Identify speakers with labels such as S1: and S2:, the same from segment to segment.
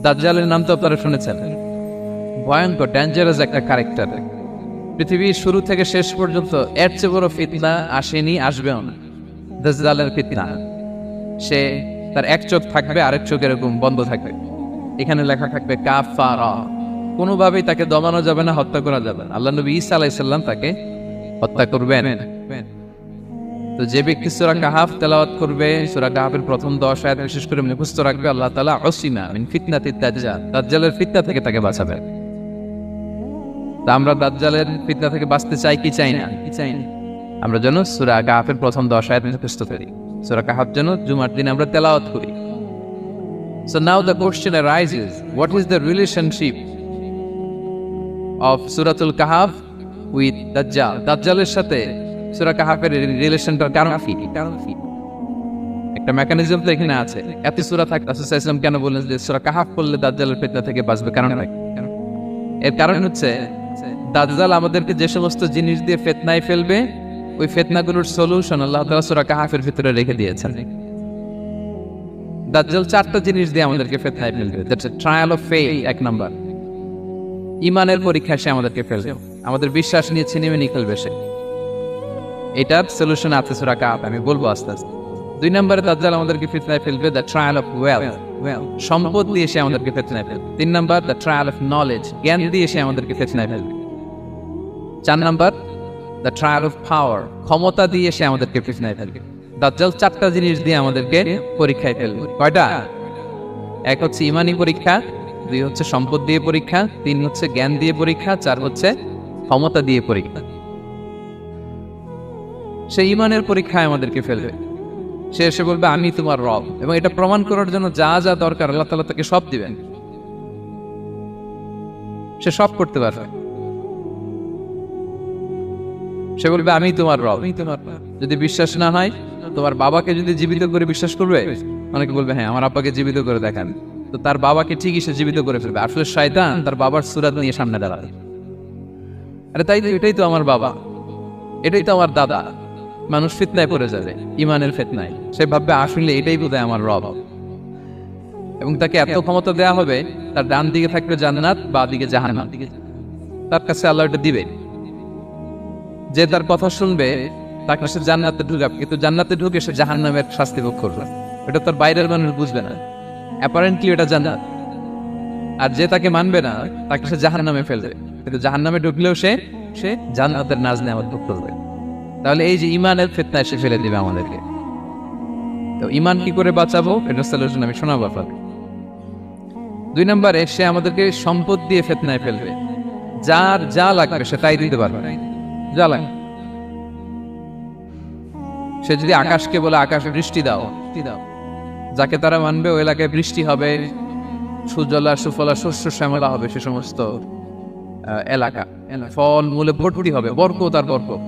S1: দাজ্জালের নাম তো আপনারা শুনেছেন, ভয়ঙ্কর ডেঞ্জারাস একটা ক্যারেক্টার। পৃথিবীর শুরু থেকে শেষ পর্যন্ত এর চেয়ে বড় ফিতনা আসেনি, আসবেও না। দাজ্জালের ফিতনা, সে তার এক চোখ থাকবে, আরেক চোখ এরকম বন্ধ থাকবে, এখানে লেখা থাকবে কাফারা। কোনোভাবেই তাকে দমানো যাবে না, হত্যা করা যাবে না। আল্লাহ নবী ঈসা আলাইহিস সালাম তাকে হত্যা করবেন। তো যে ব্যক্তি সূরা কাহাফ তেলাওয়াত করবে, সূরা কাহাফের প্রথম 10 আয়াত বিশেষ করে মুখস্থ রাখবে, আল্লাহ তাআলা উসিমা মিন ফিতনাতিদ দাজ্জাল, দাজ্জালের ফিতনা থেকে তাকে বাঁচাবেন। তা আমরা দাজ্জালের ফিতনা থেকে বাঁচতে চাই কি চাই না? আমরা যেন সূরা কাহাফের প্রথম 10 আয়াত মুখস্থ করি, সূরা কাহাফ যেন জুমার দিন আমরা তেলাওয়াত করি। So now the question arises, what is the relationship of Suratul Kahf with Dajjal? দাজ্জালের সাথে সূরা কাহাফের রিলেশনটার কারণ কি? একটা মেকানিজম তো এখানে আছে। এত সূরা থাকতে রাসূল সাল্লাল্লাহু আলাইহি ওয়াসাল্লাম কেন বললেন যে সূরা কাহাফ পড়লে দাজ্জালের ফিতনা থেকে বাঁচবে? কারণ এর কারণ হচ্ছে দাজ্জাল আমাদেরকে যে সমস্ত জিনিস দিয়ে ফিতনায় ফেলবে, ওই ফিতনাগুলোর সলিউশন আল্লাহ তাআলা সূরা কাহাফের ভিতরে রেখে দিয়েছেন। দাজ্জাল 4টা জিনিস দিয়ে আমাদেরকে ফিতনায় ফেলবে। That's a trial of faith. এক নাম্বার, ঈমানের পরীক্ষা সে আমাদেরকে ফেলবে, আমাদের বিশ্বাস নিয়ে ছিনিমিনি খেলবে সে। এটার সলিউশন আছে সূরা কাহাফ, আমি বলবো আস্তে আস্তে। 2 নম্বরে দাজ্জাল আমাদেরকে ফিতনায় ফেলবে, দ্য ট্রায়াল অফ ওয়েলথ, সম্পদ দিয়ে সে আমাদেরকে ফিতনায় ফেলবে। 3 number, the trial of knowledge, জ্ঞান দিয়ে সে আমাদেরকে ফিতনায় ফেলবে। 4 number, the trial of power, ক্ষমতা দিয়ে সে আমাদেরকে ফিতনায় ফেলবে। দাজ্জাল 4টা জিনিস দিয়ে আমাদেরকে পরীক্ষায় ফেলবে। কয়টা? 1 হচ্ছে ঈমানি পরীক্ষা, 2 হচ্ছে সম্পদ দিয়ে পরীক্ষা, 3 হচ্ছে জ্ঞান দিয়ে পরীক্ষা, 4 হচ্ছে ক্ষমতা দিয়ে পরীক্ষা। সে ঈমানের পরীক্ষায় আমাদেরকে ফেলবে। সে এসে বলবে আমি তোমার রব, এবং এটা প্রমাণ করার জন্য যা যা দরকার আল্লাহ তাআলা তাকে সব দিবেন, সে সব করতে পারবে। সে বলবে আমি তোমার রব। যদি বিশ্বাস না হয়, তোমার বাবাকে যদি জীবিত করে বিশ্বাস করবে, অনেকে বলবে হ্যাঁ আমার আব্বাকে জীবিত করে দেখান, তো তার বাবাকে ঠিকই সে জীবিত করে ফেলবে। আসলে শয়তান তার বাবার সূরত নিয়ে সামনে দাঁড়াবে, আরে তাই তো, এটাই তো আমার বাবা, এটাই তো আমার দাদা। মানুষ ফিতনায় পড়ে যাবে, ঈমানের ফিতনায়। সে ভাববে আসলে এটাই বোধহয় আমার রব, এবং তাকে এত ক্ষমতা দেয়া হবে, তার ডান দিকে থাকবে জান্নাত, বাঁ দিকে জাহান্নাম, তার কাছে আল্লাহ এটা দিবে। যে তার কথা শুনবে তাকে সে জান্নাতে ঢুকাবে, কিন্তু জান্নাতে ঢুকে সে জাহান্নামের শাস্তি ভোগ করবে। এটা তার বাইরের মানুষ বুঝবে না, অ্যাপারেন্টলি এটা জান্নাত। আর যে তাকে মানবে না, তাকে সে জাহান্নামে ফেলবে, কিন্তু জাহান্নামে ঢুকলেও সে জান্নাতের নাজ নেয়ামত ভোগ করবে। তাহলে এই যে ঈমানের ফিতনায় সে ফেলে দিবে আমাদেরকে। তো ঈমান কি করে বাঁচাবো, এটা সলিউশন আমি শোনাবো আপনাকে। 2 নম্বরে সে আমাদেরকে সম্পদ দিয়ে ফিতনায় ফেলবে। যার যা লাগবে সে তাই দিতে পারবে, যা লাগবে। সে যদি আকাশকে বলে আকাশে বৃষ্টি দাও, যাকে তারা মানবে ওই এলাকায় বৃষ্টি হবে, সুজলা সুফলা শস্য শ্যামলা হবে সে সমস্ত এলাকা, ফল মূলে ভর্তি হবে, বরকত আর বরকত।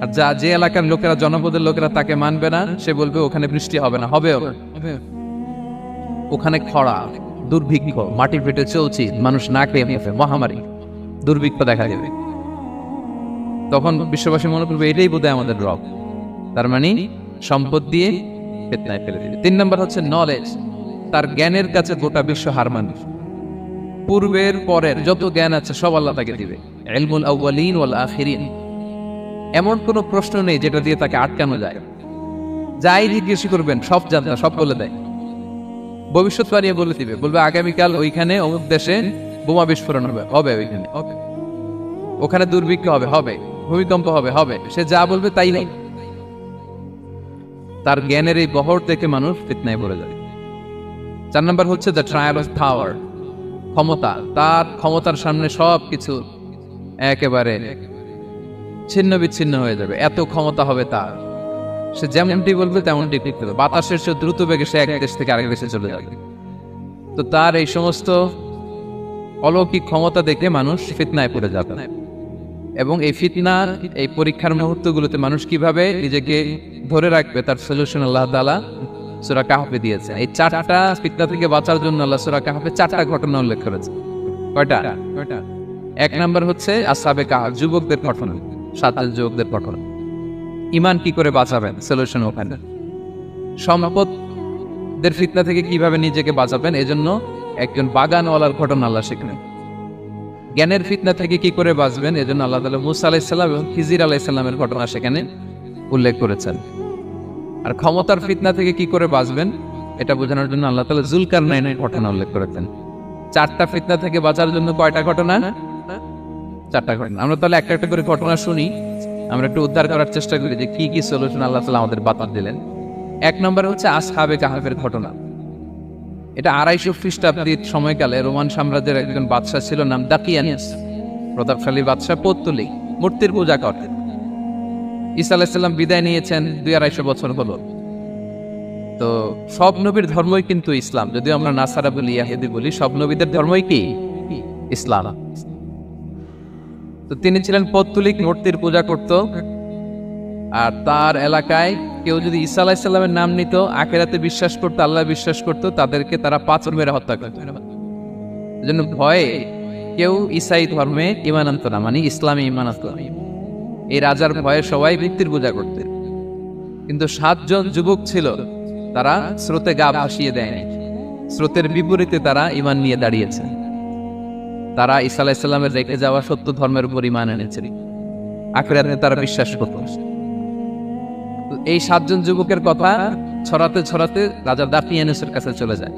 S1: আর যে এলাকার লোকেরা, জনপদের লোকেরা তাকে মানবে না, সে বলবে ওখানে বৃষ্টি হবে না, হবে ওখানে খরা, দুর্ভিক্ষ, মাটি ফেটে চলছে, মানুষ না খেয়ে মহামারী, দুর্ভিক্ষ দেখা যাবে। তখন বিশ্ববাসী মনে করবে এটাই বোধহয় আমাদের রব। তার মানে সম্পদ দিয়ে ফিতনায় ফেলে দিবে। 3 নম্বর হচ্ছে নলেজ, তার জ্ঞানের কাছে গোটা বিশ্ব হার মানবে। পূর্বের পরের যত জ্ঞান আছে সব আল্লাহ তাকে দিবে। ইলমুল আউয়ালিন ওয়াল আখিরিন, এমন কোনো প্রশ্ন নেই যেটা দিয়ে তাকে আটকানো যায়। যাই জিজ্ঞেস করবেন সব জানতা, সব বলে দেয়। ভবিষ্যৎবাণী বলে দিবে, বলবে আগামীকাল ওইখানে অমুক দেশে বোমা বিস্ফোরণ হবে ওইখানে, ওখানে দুর্ভিক্ষ হবে, ভূমিকম্প হবে। সে যা বলবে তাই নেই। তার জ্ঞানের এই বহর দেখে মানুষ ফিতনায় পড়ে যায়। 4 নম্বর হচ্ছে দ্য ট্রায়াল অফ পাওয়ার, ক্ষমতা। তার ক্ষমতার সামনে সবকিছু একেবারে ছিন্ন বিচ্ছিন্ন হয়ে যাবে, এত ক্ষমতা হবে তার। সে যেমনটি বলবে তেমনটি ঠিক করবে। বাতাসের চেয়ে দ্রুত বেগে সে এক দেশ থেকে আরেক দেশে চলে যাবে। তো তার এই সমস্ত অলৌকিক ক্ষমতা দেখে মানুষ ফিতনায় পড়ে যাবে। এবং এই ফিতনার এই পরীক্ষার মুহূর্তগুলোতে মানুষ কিভাবে নিজেকে ধরে রাখবে তার সলিউশন আল্লাহ তাআলা সূরা কাহফে দিয়েছে। এই 4টা ফিতনা থেকে বাঁচার জন্য আল্লাহ সূরা কাহফে 4টা ঘটনা উল্লেখ করেছে। কয়টা? 1 নম্বর হচ্ছে আসহাবে কাহফ, যুবকদের ঘটনা, 7 যুবকদের ঘটনা। ঈমান কি করে বাঁচাবেন, সলিউশন ওখানে। সম্পদের ফিতনা থেকে কিভাবে নিজেকে বাঁচাবেন, এজন্য একজন বাগানওয়ালার ঘটনা আল্লাহ সেখানে। জ্ঞানের ফিতনা থেকে কি করে বাঁচবেন এজন্য আল্লাহ তাআলা মুসা আলাইহিস সালাম এবং খিজির আলাইহিস সালামের ঘটনা সেখানে উল্লেখ করেছেন। আর ক্ষমতার ফিতনা থেকে কি করে বাঁচবেন এটা বোঝানোর জন্য আল্লাহ তাআলা যুলকারনাইনের ঘটনা উল্লেখ করেছেন। চারটা ফিতনা থেকে বাঁচার জন্য কয়টা ঘটনা? চারটা ঘটনা। আমরা তাহলে একটা একটা করে ঘটনা শুনি, আমরা একটু উদ্ধার করার চেষ্টা করি যে কি কি সলিউশন আল্লাহ তাআলা আমাদের বাতাস দিলেন। এক নম্বরে হচ্ছে আসহাবে কাহাফের ঘটনা। এটা 250 খ্রিস্টাব্দের সময়কালে রোমান সাম্রাজ্যের একজন বাদশা ছিল, নাম দাকিয়ানিয়াস, প্রতাপশালী বাদশা, পৌত্তলিক, মূর্তির পূজা করতেন। ঈসা আলাইহিস সালাম বিদায় নিয়েছেন 200-250 বছর হলো। তো সব নবীর ধর্মই কিন্তু ইসলাম, যদিও আমরা নাসারা বলি, ইয়াহুদি বলি, সব নবীদের ধর্মই কি ইসলাম। তো তিনি ছিলেন পৌত্তলিক, মূর্তির পূজা করত। আর তার এলাকায় কেউ যদি ঈসা আলাইহিস সালামের নাম নিত, আখিরাতে বিশ্বাস করতো, আল্লাহ বিশ্বাস করতো, তাদেরকে তারা পাথর মেরে হত্যা করত। এজন্য ভয়ে কেউ ঈসাই ধর্মে ঈমান আনত না, মানে ইসলামে ঈমান আনত না। এই রাজার ভয়ে সবাই মূর্তির পূজা করতেন। কিন্তু 7 জন যুবক ছিল, তারা স্রোতে গা ভাসিয়ে দেয়নি, স্রোতের বিপরীতে তারা ঈমান নিয়ে দাঁড়িয়েছে। তারা ঈসা আলাইহিস সালামের রেখে যাওয়া সত্য ধর্মের উপর ঈমান এনেছে, আখিরাতে তারা বিশ্বাস করত। এই 7 জন যুবকের কথা ছড়াতে ছড়াতে রাজা দাকিয়ানুসের কাছে চলে যায়।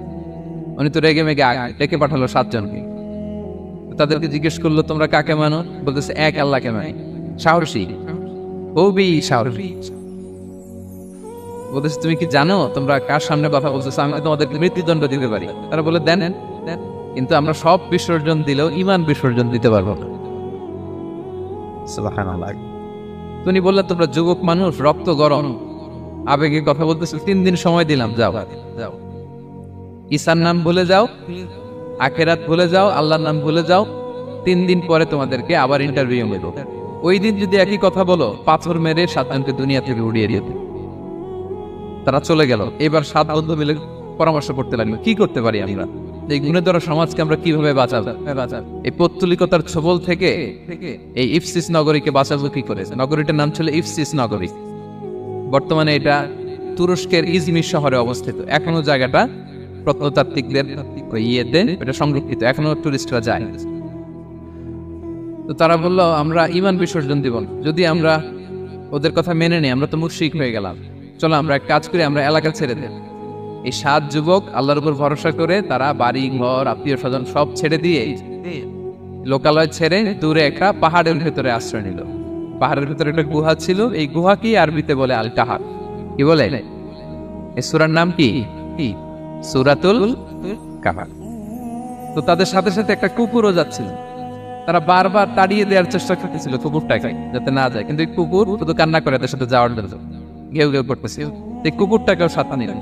S1: উনি তো রেগে মেগে ডেকে পাঠালো 7 জনকে। তাদেরকে জিজ্ঞেস করলো, তোমরা কাকে মানো? বলতেছে এক আল্লাহকে মানি। সাহসী, খুবই সাহসী। বলতেছে তুমি কি জানো তোমরা কার সামনে কথা বলতেছো? আমি তোমাদেরকে মৃত্যুদণ্ড দিতে পারি। তারা বলে দেন, কিন্তু আমরা সব বিসর্জন দিলেও ঈমান বিসর্জন দিতে পারবো না। সুবহানাল্লাহ। তুমি বললে তোমরা যুবক মানুষ, রক্ত গরম, আবেগে কথা বলতেছো, 3 দিন সময় দিলাম, যাও যাও, ঈসার নাম ভুলে যাও, আখিরাত ভুলে যাও, আল্লাহর নাম ভুলে যাও। 3 দিন পরে তোমাদেরকে আবার ইন্টারভিউ নেব। ওই দিন যদি একই কথা বলো, পাথর মেরে 7 জনকে দুনিয়া থেকে উড়িয়ে দিতে। তারা চলে গেল। এবার 7 বন্ধু মিলে পরামর্শ করতে লাগলো, কি করতে পারি আমরা, এই গুণেধর সমাজকে আমরা কিভাবে বাঁচাবো? এই পৌত্তলিকতার ছবল থেকে এই ইফসিস নগরীকে বাঁচাবো কি করে? নগরীটার নাম ছিল ইফসিস নগরী। বর্তমানে এটা তুরস্কের ইজমির শহরে অবস্থিত। এখনো জায়গাটা প্রত্নতাত্ত্বিকদের ইয়েতে এটা সংরক্ষিত, এখনো টুরিস্টরা যায়। তো তারা বললো, আমরা ঈমান বিসর্জন দিব না, যদি আমরা ওদের কথা মেনে নিই আমরা তো মুশরিক হয়ে গেলাম। চলো আমরা এক কাজ করি, আমরা এলাকা ছেড়ে দেব। এই 7 যুবক আল্লাহর উপর ভরসা করে তারা বাড়ি ঘর আত্মীয় স্বজন সব ছেড়ে দিয়ে লোকালয় ছেড়ে দূরে একটা পাহাড়ের ভেতরে আশ্রয় নিল। পাহাড়ের ভেতরে একটা গুহা ছিল, এই গুহা কি আরবিতে বলে আল কাহাফ। কি বলে? এই সূরার নাম কি? সূরাতুল কাহাফ। তো তাদের সাথে সাথে একটা কুকুরও যাচ্ছিল। তারা বারবার তাড়িয়ে দেওয়ার চেষ্টা করতেছিল কুকুরটাকে যাতে না যায়, কিন্তু এই কুকুর শুধু কান্না করে তাদের সাথে যাওয়ার জন্য ঘেউ ঘেউ করতেছিল। এই কুকুরটাকেও সাথে নিলেন।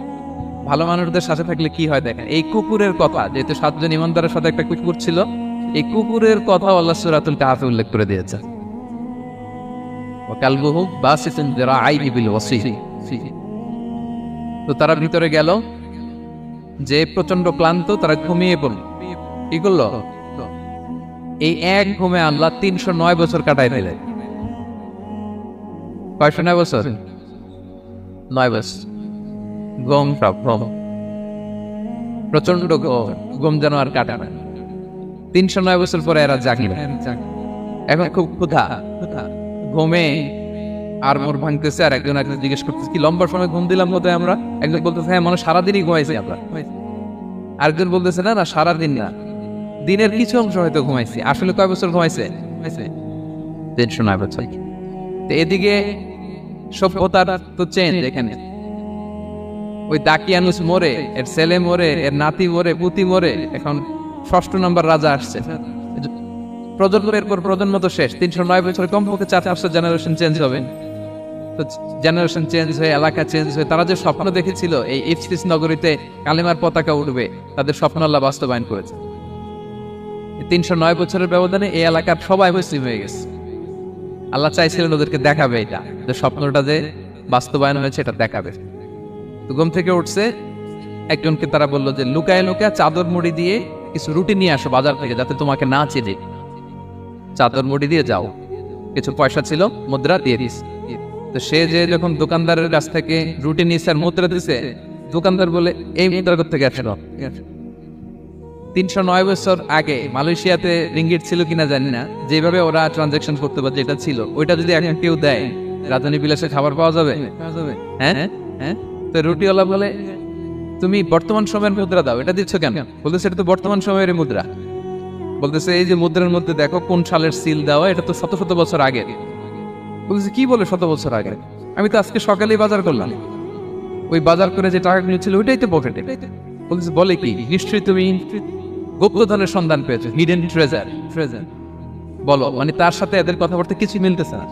S1: ভালো মানুষদের সাথে থাকলে কি হয় দেখেন, এই কুকুরের কথা, যেহেতু 7 জন ইমানদারের সাথে একটা কুকুর ছিল, এই কুকুরের কথা আল্লাহ সূরাতুল কাহাফে উল্লেখ করে দিয়েছে। ওয়াকালবুহু বাসিতুন যিরাআইহি বিল ওয়াসি। তো তারা ভিতরে গেল, যে প্রচন্ড ক্লান্ত, তারা ঘুমিয়ে পড়ল। কি করলো? এই এক ঘুমে আল্লাহ 309 বছর কাটাই দিলেন। কয়শো 9 বছর? 9 বছর ঘুম, সব ঘুম, প্রচন্ড ঘুম যেন আর কাটে না। 309 বছর পরে এরা জাগিল। এখন খুব ক্ষুধা, ঘুমে আর মোর ভাঙতেছে। আর একজন জিজ্ঞেস করতেছে, কি লম্বা সময় ঘুম দিলাম বোধ হয় আমরা? একজন বলতেছে, হ্যাঁ মানে সারাদিনই ঘুমাইছি আমরা। আরেকজন বলতেছে, না না সারাদিন না, দিনের কিছু অংশ হয়তো ঘুমাইছি। আসলে কয় বছর ঘুমাইছে? 309 বছর। তো এদিকে সভ্যতার তো চেঞ্জ। এখানে ওই দাকিয়ানুস মরে, এর ছেলে মরে, এর নাতি মরে, পুতি মরে, এখন 6ষ্ঠ নম্বর রাজা আসছে। প্রজন্মের পর প্রজন্ম তো শেষ। 309 বছরে কমপক্ষে 4-5টা জেনারেশন চেঞ্জ হবে। তো জেনারেশন চেঞ্জ হয়ে, এলাকা চেঞ্জ হয়ে, তারা যে স্বপ্ন দেখেছিল এই ইফসিস নগরীতে কালেমার পতাকা উঠবে, তাদের স্বপ্ন আল্লাহ বাস্তবায়ন করেছে। 309 বছরের ব্যবধানে এই এলাকার সবাই মুসলিম হয়ে গেছে। আল্লাহ চাইছিলেন ওদেরকে দেখাবে এটা, যে স্বপ্নটা যে বাস্তবায়ন হয়েছে এটা দেখাবে। তো ঘুম থেকে উঠছে, একজনকে তারা বললো যে লুকায় লুকায় চাদর মুড়ি দিয়ে কিছু রুটি নিয়ে আসো বাজার থেকে, যাতে তোমাকে না চিনে। চাদর মুড়ি দিয়ে যাও। কিছু পয়সা ছিল, মুদ্রা দিয়ে দিস। তো সে যে যখন দোকানদারের কাছ থেকে রুটি নিয়েছে আর মুদ্রা দিছে, দোকানদার বলে, এই মুদ্রা কোথা থেকে আসলো? 309 বছর আগে মালয়েশিয়াতে রিঙ্গিট ছিল কিনা জানি না, যেভাবে ওরা ট্রানজাকশন করতে পারছে যেটা ছিল, ওইটা যদি এখন কেউ দেয় রাজধানী বিলাসে খাবার পাওয়া যাবে? হ্যাঁ হ্যাঁ। তো রুটিওয়ালা বলে তুমি বর্তমান সময়ের মুদ্রা দাও, এটা দিচ্ছ কেন? বলতেছে এটা তো বর্তমান সময়ের মুদ্রা। বলতেছে এই যে মুদ্রার মধ্যে দেখো কোন সালের সিল দেওয়া, এটা তো শত শত বছর আগে। বলতেছে কি বলে শত বছর আগে? আমি তো আজকে সকালেই বাজার করলাম, ওই বাজার করে যে টাকাগুলো ছিল ওইটাই তো পকেটে। বলতেছে বলে কি, নিশ্চয়ই তুমি গুপ্তধনের সন্ধান পেয়েছো, হিডেন ট্রেজার। বলো, মানে তার সাথে এদের কথাবার্তা কিছু মিলতেছে না।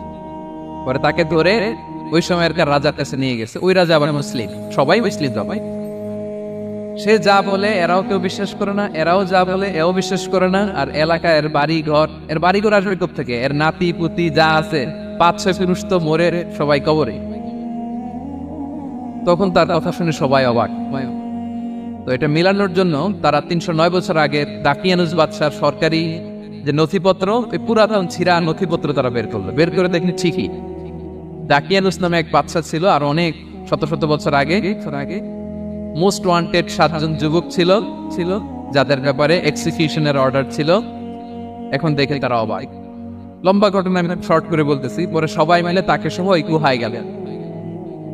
S1: পরে তাকে ধরে ওই সময়ের রাজার কাছে নিয়ে গেছে। ওই রাজা আবার মুসলিম, সবাই মুসলিম সবাই। সে যা বলে এরাও কেউ বিশ্বাস করে না, এরাও যা বলে এও বিশ্বাস করে না। আর এলাকা এর বাড়িঘর আসবে থেকে, এর নাতি পুতি যা আছে 5-6 পুরুষ তো মরে সবাই কবরে। তখন তার কথা শুনে সবাই অবাক। তো এটা মিলানোর জন্য তারা 309 বছর আগে দাকিয়ানুস বাদশার সরকারি যে নথিপত্র, ওই পুরাতন ছিঁড়া নথিপত্র তারা বের করলো। বের করে দেখেন ঠিকই দাকিয়ানুস নামে এক বাদশা ছিল, আর অনেক শত শত বছর আগে মোস্ট ওয়ান্টেড 7 জন যুবক ছিল যাদের ব্যাপারে এক্সিকিউশনের অর্ডার ছিল। এখন দেখে তারা অবাক। লম্বা ঘটনা আমি শর্ট করে বলতেছি। পরে সবাই মিলে তাকে সহ ওই গুহায় গেলেন।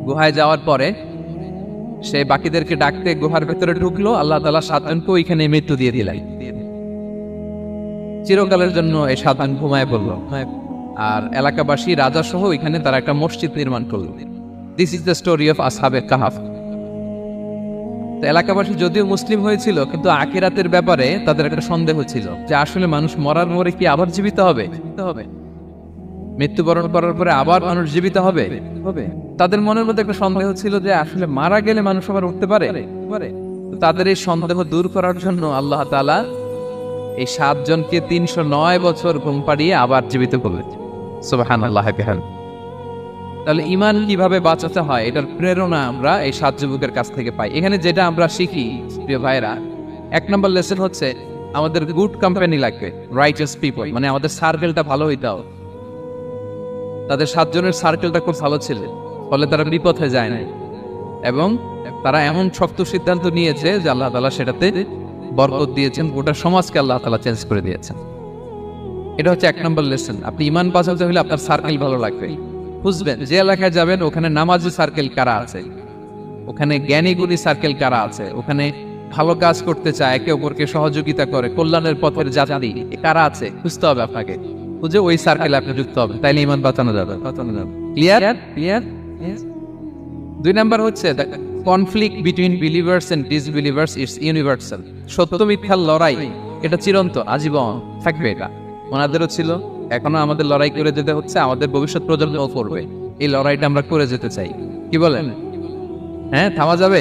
S1: গুহায় যাওয়ার পরে সে বাকিদেরকে ডাকতে গুহার ভেতরে ঢুকলো। আল্লাহ তাআলা 7 জনকে ওইখানে মৃত্যু দিয়ে দিলেন। চিরকালের জন্য এই 7 জন ঘুমায় পড়ল। আর এলাকাবাসী রাজা সহ ওইখানে তারা একটা মসজিদ নির্মাণ করল। This is the story of আসহাবে কাহাফ। এলাকাবাসী যদিও মুসলিম হয়েছিল, কিন্তু আখিরাতের ব্যাপারে তাদের একটা সন্দেহ ছিল যে আসলে মানুষ মরার পরে কি আবার জীবিত হবে? মৃত্যুবরণ করার পরে আবার মানুষ জীবিত হবে? তাদের মনের মধ্যে একটা সন্দেহ ছিল যে আসলে মারা গেলে মানুষ আবার উঠতে পারে। তাদের এই সন্দেহ দূর করার জন্য আল্লাহ তাআলা এই 7 জনকে 309 বছর ঘুম পাড়িয়ে আবার জীবিত করলেন। সুবহানাল্লাহ। তাহলে ঈমান কিভাবে বাঁচাতে হয় এটার প্রেরণা আমরা এই 7 যুবকের কাছ থেকে পাই। এখানে যেটা আমরা শিখি প্রিয় ভাইরা, 1 নম্বর লেসন হচ্ছে আমাদের গুড কোম্পানি লাগবে, রাইটাস পিপল, মানে আমাদের সার্কেলটা ভালো হইতে হবে। তাদের 7 জনের সার্কেলটা খুব ভালো ছিল, ফলে তারা বিপথে যায় না, এবং তারা এমন শক্ত সিদ্ধান্ত নিয়েছে যে আল্লাহ তাআলা সেটাতে বরকত দিয়েছেন, গোটা সমাজকে আল্লাহ তাআলা চেঞ্জ করে দিয়েছেন। এটা হচ্ছে 1 নম্বর লেসন। আপনি ঈমান বাঁচাতে হলে আপনার সার্কেল ভালো লাগবে। বুঝবেন যে এলাকায় যাবেন ওখানে নামাজি সার্কেল কারা আছে, ওখানে জ্ঞানী গুণী সার্কেল কারা আছে, ওখানে ভালো কাজ করতে চায়, একে অপরকে সহযোগিতা করে, কল্যাণের পথের যাত্রী কারা আছে খুঁজতে হবে আপনাকে। বুঝে ওই সার্কেলে আপনি যুক্ত হবে, তাইলে ঈমান বাঁচানো যাবে। ক্লিয়ার? 2 নাম্বার হচ্ছে conflict between believers and disbelievers is universal. সত্য মিথ্যার লড়াই এটা চিরন্তন, আজীবন থাকবে। এটা ওনাদেরও ছিল, এখনো আমাদের লড়াই করে যেতে হচ্ছে, আমাদের ভবিষ্যৎ প্রজন্মও করবে। এই লড়াইটা আমরা করে যেতে চাই। কি বলেন? হ্যাঁ, থামা যাবে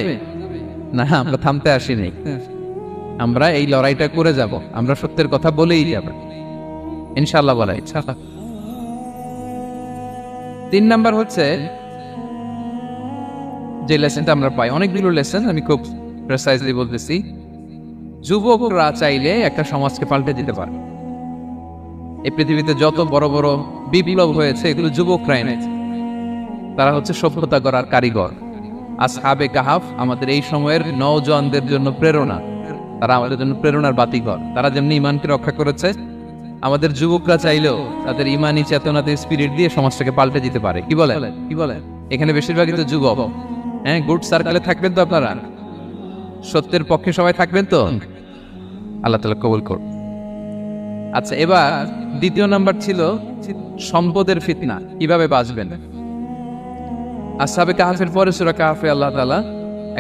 S1: না? আমরা থামতে আসিনি, আমরা এই লড়াইটা করে যাব। আমরা সত্যের কথা বলেই যাব ইনশাআল্লাহ। বলা ইনশাআল্লাহ। 3 নাম্বার হচ্ছে যে লেসনটা আমরা পাই, অনেকগুলো লেসন, আমি খুব প্রেসাইজলি বলতেছি। যুবকরা চাইলে একটা সমাজকে পাল্টে দিতে পারে। এই পৃথিবীতে যত বড় বড় বিপ্লব হয়েছে এগুলো যুবকরা এনেছে। তারা হচ্ছে সভ্যতা গড়ার কারিগর। আসহাবে কাহাফ আমাদের এই সময়ের নওজওয়ানদের জন্য প্রেরণা, তারা আমাদের জন্য প্রেরণার বাতিঘর। তারা যেমনি ঈমানকে রক্ষা করেছে, আমাদের যুবকরা চাইলেও তাদের ঈমানি চেতনাতে স্পিরিট দিয়ে সমাজটাকে পাল্টে দিতে পারে। কি বলে? এখানে বেশিরভাগই তো যুবক। হ্যাঁ, গুড সার্কেলে থাকবেন তো আপনারা? সত্যের পক্ষে সবাই থাকবেন তো? আল্লাহ তাআলা কবুল করুন। আচ্ছা, এবার 2 নাম্বার ছিল সম্পদের ফিতনা, কিভাবে বাঁচবেন। আসহাবে কাহাফের পরে সূরা কাহাফে আল্লাহ তাআলা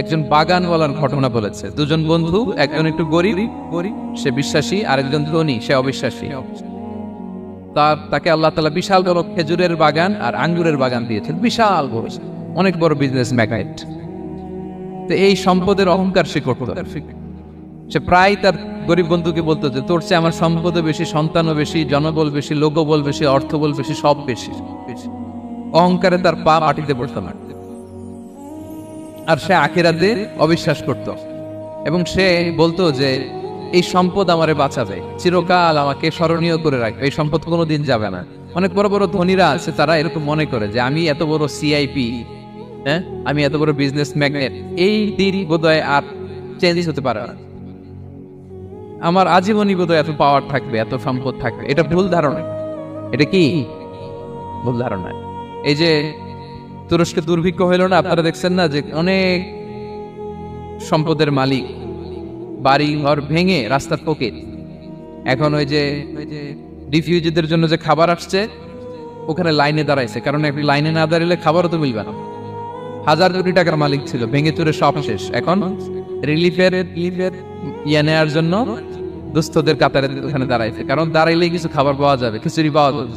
S1: একজন বাগানওয়ালার ঘটনা বলেছে। 2 জন বন্ধু, একজন একটু গরিব, সে বিশ্বাসী, আরেকজন ধনী, সে অবিশ্বাসী। তাকে আল্লাহ তাআলা বিশাল বড় খেজুরের বাগান আর আঙ্গুরের বাগান দিয়েছেন, বিশাল বড়, অনেক বড় বিজনেস ম্যাগনেট। তো এই সম্পদের অহংকার সে করত। সে প্রায় তার গরিব বন্ধুকে বলতো যে তোর চেয়ে আমার সম্পদও বেশি, সন্তানও বেশি, জনবল বেশি, লোকবল বেশি, অর্থবল বেশি, সব বেশি। অহংকারে তার পা মাটিতে পড়তো না। আর সে আখিরাতে অবিশ্বাস করত, এবং সে বলতো যে এই সম্পদ আমারে বাঁচাবে, চিরকাল আমাকে স্মরণীয় করে রাখবে, এই সম্পদ কোনোদিন যাবে না। অনেক বড় বড় ধনীরা আছে, তারা এরকম মনে করে যে আমি এত বড় সিআইপি, হ্যাঁ, আমি এত বড় বিজনেস ম্যাগনেট, এই দিন বোধহয় আর চেঞ্জ হতে পারে না। আমার আজীবনই বোধহয় এত পাওয়ার থাকবে, এত সম্পদ থাকবে। এটা ভুল ধারণা। এটা কি ভুল ধারণা? এই যে তুরস্কে দুর্ভিক্ষ হইল না, আপনারা দেখছেন না যে অনেক সম্পদের মালিক বাড়ি ঘর ভেঙে রাস্তার পকেট, এখন ওই যে রিফিউজিদের জন্য যে খাবার আসছে ওখানে লাইনে দাঁড়াইছে, কারণ একটি লাইনে না দাঁড়ালে খাবারও তো মিলবে না। হাজার কোটি টাকার মালিক ছিল, ভেঙে চুরে সব শেষ। এখন রিলিফের ইয়ে নেওয়ার জন্য দুস্থদের কাতারে ওখানে দাঁড়াইছে, কারণ দাঁড়াইলেই কিছু খাবার পাওয়া যাবে, খিচুড়ি পাওয়া যাবে,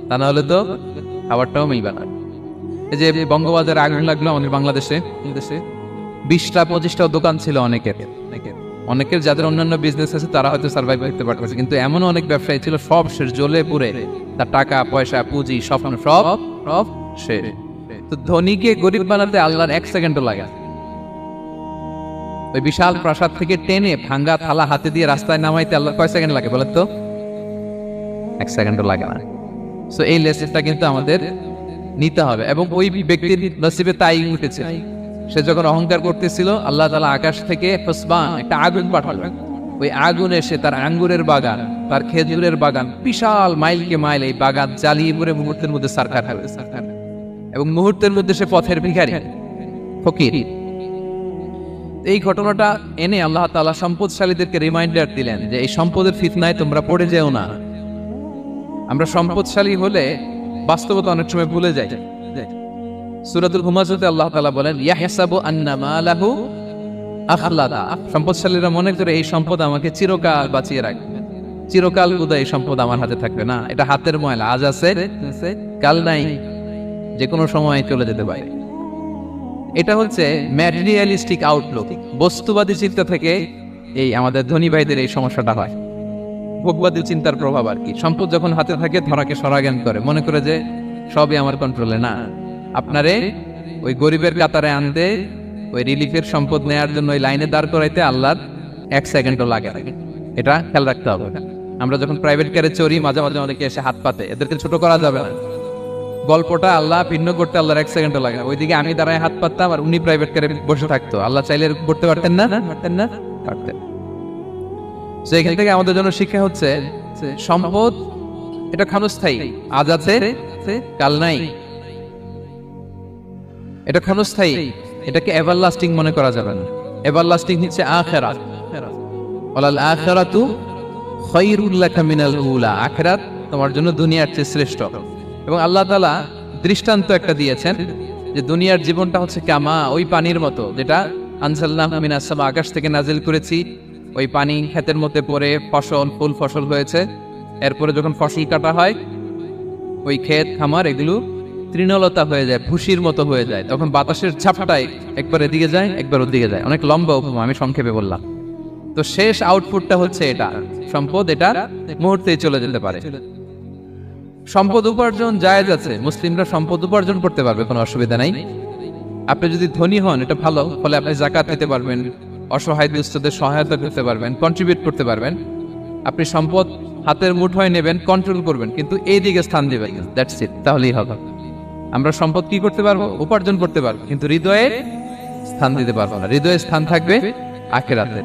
S1: তা না হলে তো খাবারটাও মিলবে না। এই যে বঙ্গবাজারে আগুন লাগলো আমাদের বাংলাদেশে, 20টা-25টা দোকান ছিল অনেকের যাদের অন্যান্য বিজনেস আছে তারা হয়তো সার্ভাইভ করতে পারতেছে, কিন্তু এমন অনেক ব্যবসায়ী ছিল সব শেষ, জ্বলে পুড়ে তার টাকা পয়সা পুঁজি সব শেষ। তো ধনীকে গরিব বানাতে আল্লাহর 1 সেকেন্ডও লাগে। ওই বিশাল প্রাসাদ থেকে টেনে ভাঙ্গা থালা হাতে দিয়ে রাস্তায় নামাইতে আল্লাহর কয় সেকেন্ড লাগে বলেন তো? 1 সেকেন্ডও লাগে না। সো এই লেসনটা কিন্তু আমাদের নিতে হবে, এবং ওই ব্যক্তির নসিবে তাই উঠেছে। সে যখন অহংকার করতেছিল, আল্লাহ তাআলা আকাশ থেকে একটা আগুন পাঠালেন। ওই আগুন এসে তার আঙ্গুরের বাগান, তার খেজুরের বাগান, বিশাল মাইলকে মাইল এই বাগান জ্বালিয়ে পুরে মুহূর্তের মধ্যে সারখার হবে, এবং মুহূর্তের মধ্যে সে পথের ভিখারি, ফকির। এই ঘটনাটা এনে আল্লাহ তাআলা সম্পদশালীদেরকে রিমাইন্ডার দিলেন যে এই সম্পদের ফিতনায় তোমরা পড়ে যেও না। আমরা সম্পদশালী হলে বাস্তবতা অনেক সময় ভুলে যাই। সূরাতুল হুমাজাতে আল্লাহ তাআলা বলেন, ইয়াহসাবু আন্না মালাহু আখলাদা। সম্পদশালীরা মনে করে এই সম্পদ আমাকে চিরকাল বাঁচিয়ে রাখবে, চিরকাল বোধহয় এই সম্পদ আমার হাতে থাকবে। না, এটা হাতের ময়লা, আজ আছে কাল নাই, যে কোনো সময় চলে যেতে পারে। এটা হচ্ছে ম্যাটেরিয়ালিস্টিক আউটলুক, বস্তুবাদী চিন্তা থেকে এই আমাদের ধনী ভাইদের এই সমস্যাটা হয়, ভোগবাদী চিন্তার প্রভাব আর কি। সম্পদ যখন হাতে থাকে ধরাকে সরাজ্ঞান করে, মনে করে যে সবই আমার কন্ট্রোলে। না, আপনারে ওই গরিবের কাতারে আনতে, ওই রিলিফের সম্পদ নেয়ার জন্য ওই লাইনে দাঁড় করাইতে আল্লাহর 1 সেকেন্ডও লাগে, এটা খেয়াল রাখতে হবে। আমরা যখন প্রাইভেট কারে চড়ি, মাঝে মাঝে অনেকে এসে হাত পাতে, এদেরকে ছোট করা যাবে না। গল্পটা আল্লাহ ভিন্ন করতে আল্লাহর 1 সেকেন্ডও লাগে। ওইদিকে আমি দাঁড়ায় হাত পাততাম আর উনি প্রাইভেট কারে বসে থাকতো, আল্লাহ চাইলে করতে পারতেন না, পারতেন। তো এখান থেকে আমাদের জন্য শিক্ষা হচ্ছে সম্পদ এটা ক্ষণস্থায়ী, আজ আছে কাল নাই, এটা ক্ষণস্থায়ী, এটাকে এভারলাস্টিং মনে করা যাবে না। এভারলাস্টিং হচ্ছে আখিরাত। ওয়ালাল আখিরাতু খায়রুল লাকা মিনাল উলা, আখিরাত তোমার জন্য দুনিয়ার চেয়ে শ্রেষ্ঠ। এবং আল্লাহ তাআলা দৃষ্টান্ত একটা দিয়েছেন যে দুনিয়ার জীবনটা হচ্ছে কামা, ওই পানির মতো যেটা আনজালনাহু মিনাস সামা, আকাশ থেকে নাজিল করেছি। ওই পানি ক্ষেতের মধ্যে পড়ে ফসল, ফুল ফসল হয়েছে। এরপরে যখন ফসল কাটা হয়, ওই ক্ষেত খামার এগুলো তৃণলতা হয়ে যায়, ভুসির মতো হয়ে যায়। তখন বাতাসের ঝাপটায় একবার এদিকে যায়, একবার ওদিকে যায়। অনেক লম্বা উপমা, আমি সংক্ষেপে বললাম। তো শেষ আউটপুটটা হচ্ছে এটা, সম্পদ এটা মুহূর্তেই চলে যেতে পারে। সম্পদ উপার্জন জায়েজ আছে, মুসলিমরা সম্পদ উপার্জন করতে পারবে, কোনো অসুবিধা নাই। আপনি যদি ধনী হন এটা ভালো, ফলে আপনি যাকাত দিতে পারবেন, অসহায় দুস্থদের সহায়তা করতে পারবেন, কন্ট্রিবিউট করতে পারবেন। আপনি সম্পদ হাতের মুঠোয় নেবেন, কন্ট্রোল করবেন, কিন্তু এই দিকে স্থান দিবেন, দ্যাটস ইট, তাহলেই হবে। আমরা সম্পদ কি করতে পারবো? উপার্জন করতে পারবো, কিন্তু হৃদয়ে স্থান দিতে পারবো না। হৃদয়ে স্থান থাকবে আখিরাতে।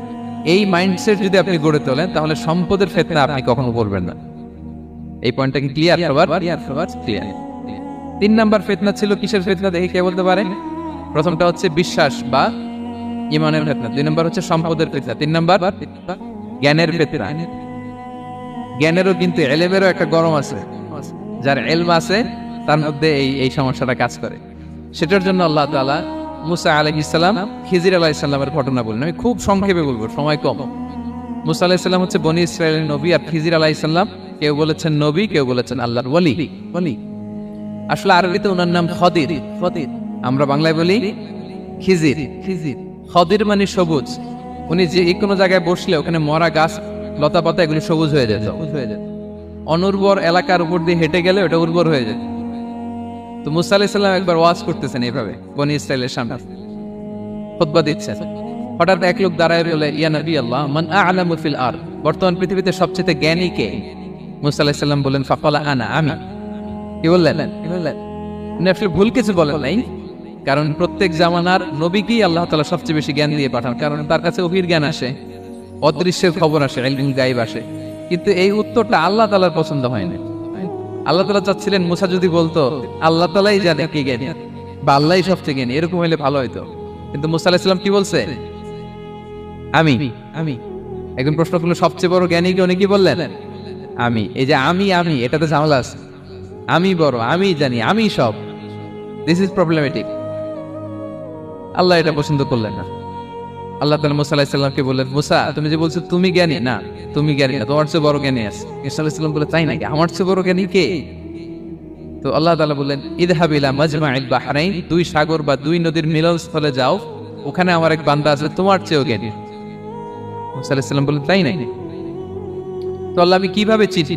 S1: এই মাইন্ডসেট যদি আপনি গড়ে তোলেন, তাহলে সম্পদের ফিতনা আপনি কখনো পড়বেন না। এই পয়েন্টটা কি ক্লিয়ার? ক্লিয়ার। 3 নাম্বার ফিতনা ছিল কিসের ফিতনা দেখি কে বলতে পারে? প্রথমটা হচ্ছে বিশ্বাস বা ঈমানের ফিতনা, 2 নাম্বার হচ্ছে সম্পদের ফিতনা, 3 নাম্বার জ্ঞানের ফিতনা। জ্ঞানেরও কিন্তু ইলমেরও একটা গরম আছে, যার ইলম আছে তার মধ্যে এই সমস্যাটা কাজ করে। সেটার জন্য আল্লাহ তাআলা মুসা আলাইহিস সালাম, খিজির আলাইহিস সালামের ঘটনা বলেন। আমি খুব সংক্ষেপে বলবো, সময় কম। মুসা আলাইহিস সালাম হচ্ছে বনি ইসরাইলের নবী, আর খিজির আলাইহিস সালাম কেউ বলেছেন নবী, কেউ বলেছেন আল্লাহর ওলি। আসলে আরবিতে ওনার নাম খদির, আমরা বাংলায় বলি খিজির। খদির মানে সবুজ। উনি যে কোনো জায়গায় বসলে ওখানে মরা গাছ, লতা পাতা এগুলো সবুজ হয়ে যেত। অনুর্বর এলাকার উপর দিয়ে হেঁটে গেলে ওটা উর্বর হয়ে যেত। তো মুসা আলাইহিস সালাম একবার ওয়াজ করতেছেন এইভাবে বনি ইসরাইলের সামনে, খুতবা দিচ্ছেন। হঠাৎ এক লোক দাঁড়ায় বলে, ইয়া নবী আল্লাহ, মান আ'লামু ফিল আরদ, বর্তমান পৃথিবীতে সবচেয়ে জ্ঞানী কে? মুসা আলাইহিস সালাম বলেন, ফাকালা আনা, আমি। কি বললেন? উনি আসলে ভুল কিছু বলেন নাই, কারণ প্রত্যেক জামানার নবীকেই আল্লাহ তাআলা সবচেয়ে বেশি জ্ঞান দিয়ে পাঠান, কারণ তার কাছে ওহীর জ্ঞান আসে। অদৃশ্যের খবর আসে, ইলমুল গায়ব আসে, কিন্তু এই উত্তরটা আল্লাহ তাআলার পছন্দ হয় না। আল্লাহ তাআলা চাচ্ছিলেন মুসা যদি বলতো আল্লাহ তাআলাই জানে কে জ্ঞানী বা আল্লাহই সবচেয়ে জ্ঞানী, এরকম হলে ভালো হতো। কিন্তু মুসা আলাইহিস সালাম কি বলছে? আমি আমি একজন প্রশ্ন করলো সবচেয়ে বড় জ্ঞানী কে, উনি কি বললেন? আমি। এই যে আমি এটাতে ঝামেলা আছে। আমি বড়, আমি জানি, আমি সব, দিস ইজ প্রবলেমেটিক। আল্লাহ এটা পছন্দ করলেন না। আল্লাহ তাআলা মুসা আলাইহিস সালামকে বললেন, মুসা তুমি যে বলছো তুমি জ্ঞানী, না তুমি জ্ঞানী না, তোমার চেয়ে বড় জ্ঞানী আছে। ঈসা আলাইহিস সালাম বলে তাই নাকি, আমার চেয়ে বড় জ্ঞানী কে? তো আল্লাহ তাআলা বললেন, ইযহাব ইলা মাজমাইল বাহরাইন, দুই সাগর বা দুই নদীর মিলনস্থলে যাও, ওখানে আমার এক বান্দা আছে তোমার চেয়েও জ্ঞানী। মুসা আলাইহিস সালাম বললেন তাই নাকি? তো আল্লাহ আমি কিভাবে চিনি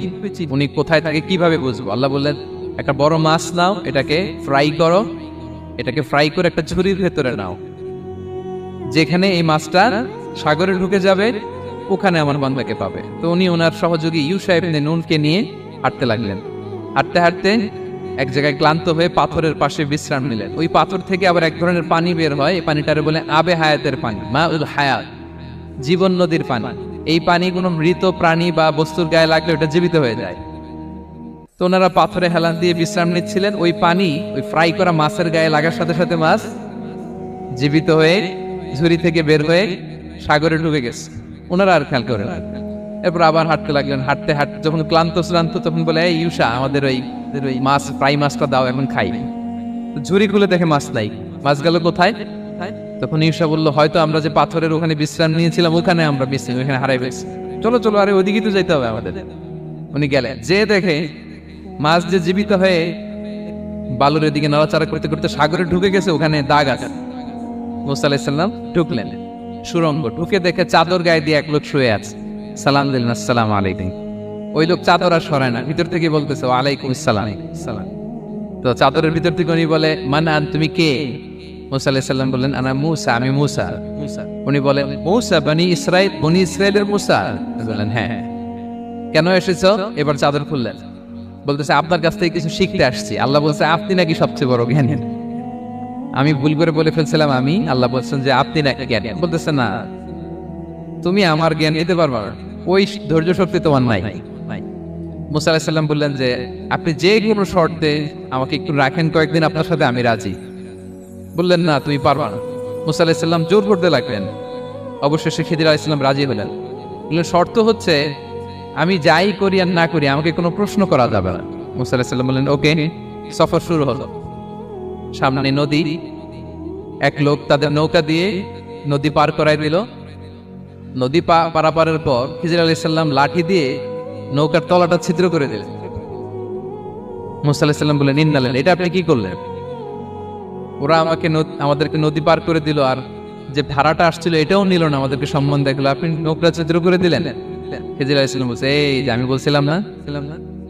S1: উনি কোথায় থাকে, কিভাবে বুঝবো? আল্লাহ বললেন একটা বড় মাছ নাও, এটাকে ফ্রাই করো, এটাকে ফ্রাই করে একটা ঝুড়ির ভেতরে নাও, যেখানে এই মাছটা সাগরে ঢুকে যাবে ওখানে আমার বান্দাকে পাবে। তো উনি ওনার সহযোগী ইউশা ইবনে নুনকে নিয়ে হাঁটতে লাগলেন। হাঁটতে হাঁটতে এক জায়গায় ক্লান্ত হয়ে পাথরের পাশে বিশ্রাম নিলেন। ওই পাথর থেকে আবার এক ধরনের পানি বের হয়, এই পানিটারে বলে আবে হায়াতের পানি, মা উল হায়াত, জীবন নদীর পানি। এই পানি কোনো মৃত প্রাণী বা বস্তুর গায়ে লাগলে ওটা জীবিত হয়ে যায়। তো ওনারা পাথরে হেলান দিয়ে বিশ্রাম নিচ্ছিলেন, ওই পানি ওই ফ্রাই করা মাছের গায়ে লাগার সাথে সাথে মাছ জীবিত হয়ে ঝুড়ি থেকে বের হয়ে সাগরে ডুবে গেছে। ওনারা আর খেয়াল করেন। এরপর আবার হাঁটতে লাগলেন। হাঁটতে হাঁটতে যখন ক্লান্ত তখন বলে, এই ইউশা আমাদের ওই মাছ ফ্রাই মাছটা দাও, এখন খাই। ঝুড়ি খুলে দেখে মাছ নাই। মাছ গেল কোথায়? তখন ইউশা বলল, হয়তো আমরা যে পাথরের ওখানে বিশ্রাম নিয়েছিলাম ওখানে আমরা বিশ্রাম, ওখানে হারাই গেছি, চলো চলো, আরে ওইদিকে তো যেতে হবে আমাদের। উনি গেলেন, যে দেখে মাছ যে জীবিত হয়ে বালুর দিকে নড়াচড়া করতে করতে সাগরে ঢুকে গেছে, ওখানে দাগ আছে। মুসা আলাইহিস সালাম ঢুকলেন সুরঙ্গ, ঢুকে দেখে চাদর গায়ে দিয়ে এক লোক শুয়ে আছে। সালাম দিলেন, আসসালামু আলাইকুম। ওই লোক চাদর আর সরায় না, ভিতর থেকে বলতেছে ওয়ালাইকুম আসসালাম। তো চাদরের ভিতর থেকে উনি বলে, মানান তুমি কে? মুসা আলাইহিস সালাম বললেন, আনা মুসা, আমি মুসা। উনি বলেন, মুসা বনি ইসরাইল, বনি ইসরাইলের মুসা? বললেন হ্যাঁ। কেন এসেছো? এবার চাদর খুললেন, বলতেছে আপনার কাছ থেকে কিছু শিখতে আসছি। আল্লাহ বলছে আপনি নাকি সবচেয়ে বড় জ্ঞানী। আমি ভুল করে বলে ফেলছিলাম আমি, আল্লাহ বলছেন যে আপনি নাকি জ্ঞানী। বলতেছে না, তুমি আমার জ্ঞান নিতে পারবা না, ওই ধৈর্য শক্তি তোমার নাই। মুসা আলাইহিস সালাম বললেন যে আপনি যে কোনো শর্তে আমাকে একটু রাখেন কয়েকদিন, আপনার সাথে আমি রাজি। বললেন না তুমি পারবা না। মুসা আলাইহিস সালাম জোর করতে লাগলেন। অবশেষে খিদির আলাইহিস সালাম রাজি হলেন। বললেন শর্ত হচ্ছে আমি যাই করি আর না করি আমাকে কোনো প্রশ্ন করা যাবে না। মুসা আলাইহিস সালাম বললেন ওকে। সফর শুরু হলো। সামনে নদী, এক লোক তাদের নৌকা দিয়ে নদী পার করাই দিল। নদী পারাপারের পর খিজির আলাইহিস সালাম লাঠি দিয়ে নৌকার তলাটা ছিদ্র করে দিলেন। মুসা আলাইহিস সালাম বললেন ইন্নালেন, এটা আপনি কি করলেন? ওরা আমাদেরকে নদী পার করে দিল, আর যে ভাড়াটা আসছিল এটাও নিল না, আমাদেরকে সম্মান দেখলো, আপনি নৌকা ছিদ্র করে দিলেন। খিজির আলাইহিস সালাম বলছে, এই যে আমি বলছিলাম না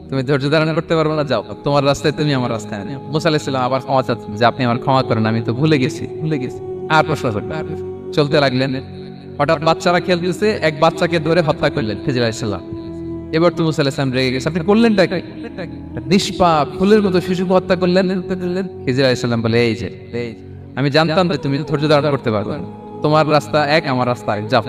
S1: তুমি ধৈর্য ধারণ করতে পারবে না, যাও তোমার রাস্তায় তুমি আমার রাস্তায়। মুসা আলাইহিস সালাম আবার ক্ষমা চাচ্ছেন যে আপনি আমার ক্ষমা করেন, আমি তো ভুলে গেছি। আর প্রশ্ন করবেন। চলতে লাগলেন। হঠাৎ বাচ্চারা খেলতেছে, এক বাচ্চাকে ধরে হত্যা করলেন খিজির আলাইহিস সালাম। এবার তো মুসা আলাইহিস সালাম রেগে গেছে, আপনি করলেনটা কি? নিষ্পাপ ফুলের মতো শিশুকে হত্যা করলেন। খিজির আলাইহিস সালাম বলে, এই যে আমি জানতাম যে তুমি ধৈর্য ধারণ করতে পারবে না, তোমার রাস্তা এক, আমার রাস্তা এক, যাও।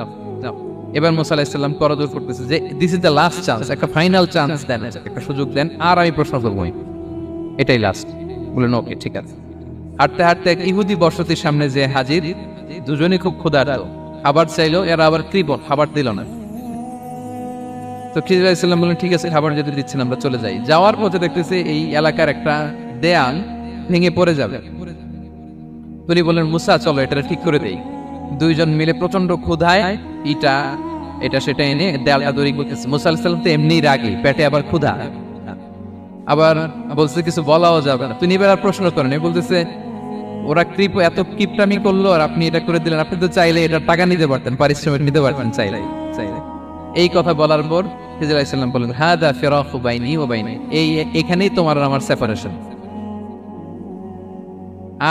S1: এবার মুসা আলাইহিস সালাম করজোর করতেছে যে this is the last chance, একটা ফাইনাল চান্স দেন, একটা সুযোগ দেন, আর আমি প্রশ্ন করবো, এটাই লাস্ট। বললেন ওকে ঠিক আছে। হাঁটতে হাঁটতে এক ইহুদি বসতির সামনে যে হাজির, দুজনেই খুব ক্ষুধার্ত, খাবার চাইলো, এরা আবার কৃপণ, খাবার দিল না। তো খিজির আলাইহিস সালাম বললেন ঠিক আছে, খাবার যদি দিচ্ছেন আমরা চলে যাই। যাওয়ার পথে দেখতেছে এই এলাকার একটা দেয়াল ভেঙে পড়ে যাবে। উনি বললেন মুসা চলো এটা ঠিক করে দেই। দুইজন মিলে প্রচন্ড ক্ষুধায় এটা সেটা এনে দেয়ালটা তৈরি করতেছে। মুসা আলাইহিস সালাম তো এমনি রাগী, পেটে আবার ক্ষুধা, আবার বলছে কিছু বলাও যাবে না। তিনি এবার আর প্রশ্ন করেন, বলতেছে ওরা এত কিপটামি করলো আর আপনি এটা করে দিলেন, আপনি তো চাইলে এটা টাকা নিতে পারতেন, পারিশ্রমিক নিতে পারতেন চাইলে। এই কথা বলার পর খিজির আলাইহিস সালাম বললেন হাদা ফিরাকু বাইনি ওয়া বাইনি, এখানেই তোমার আর আমার সেপারেশন,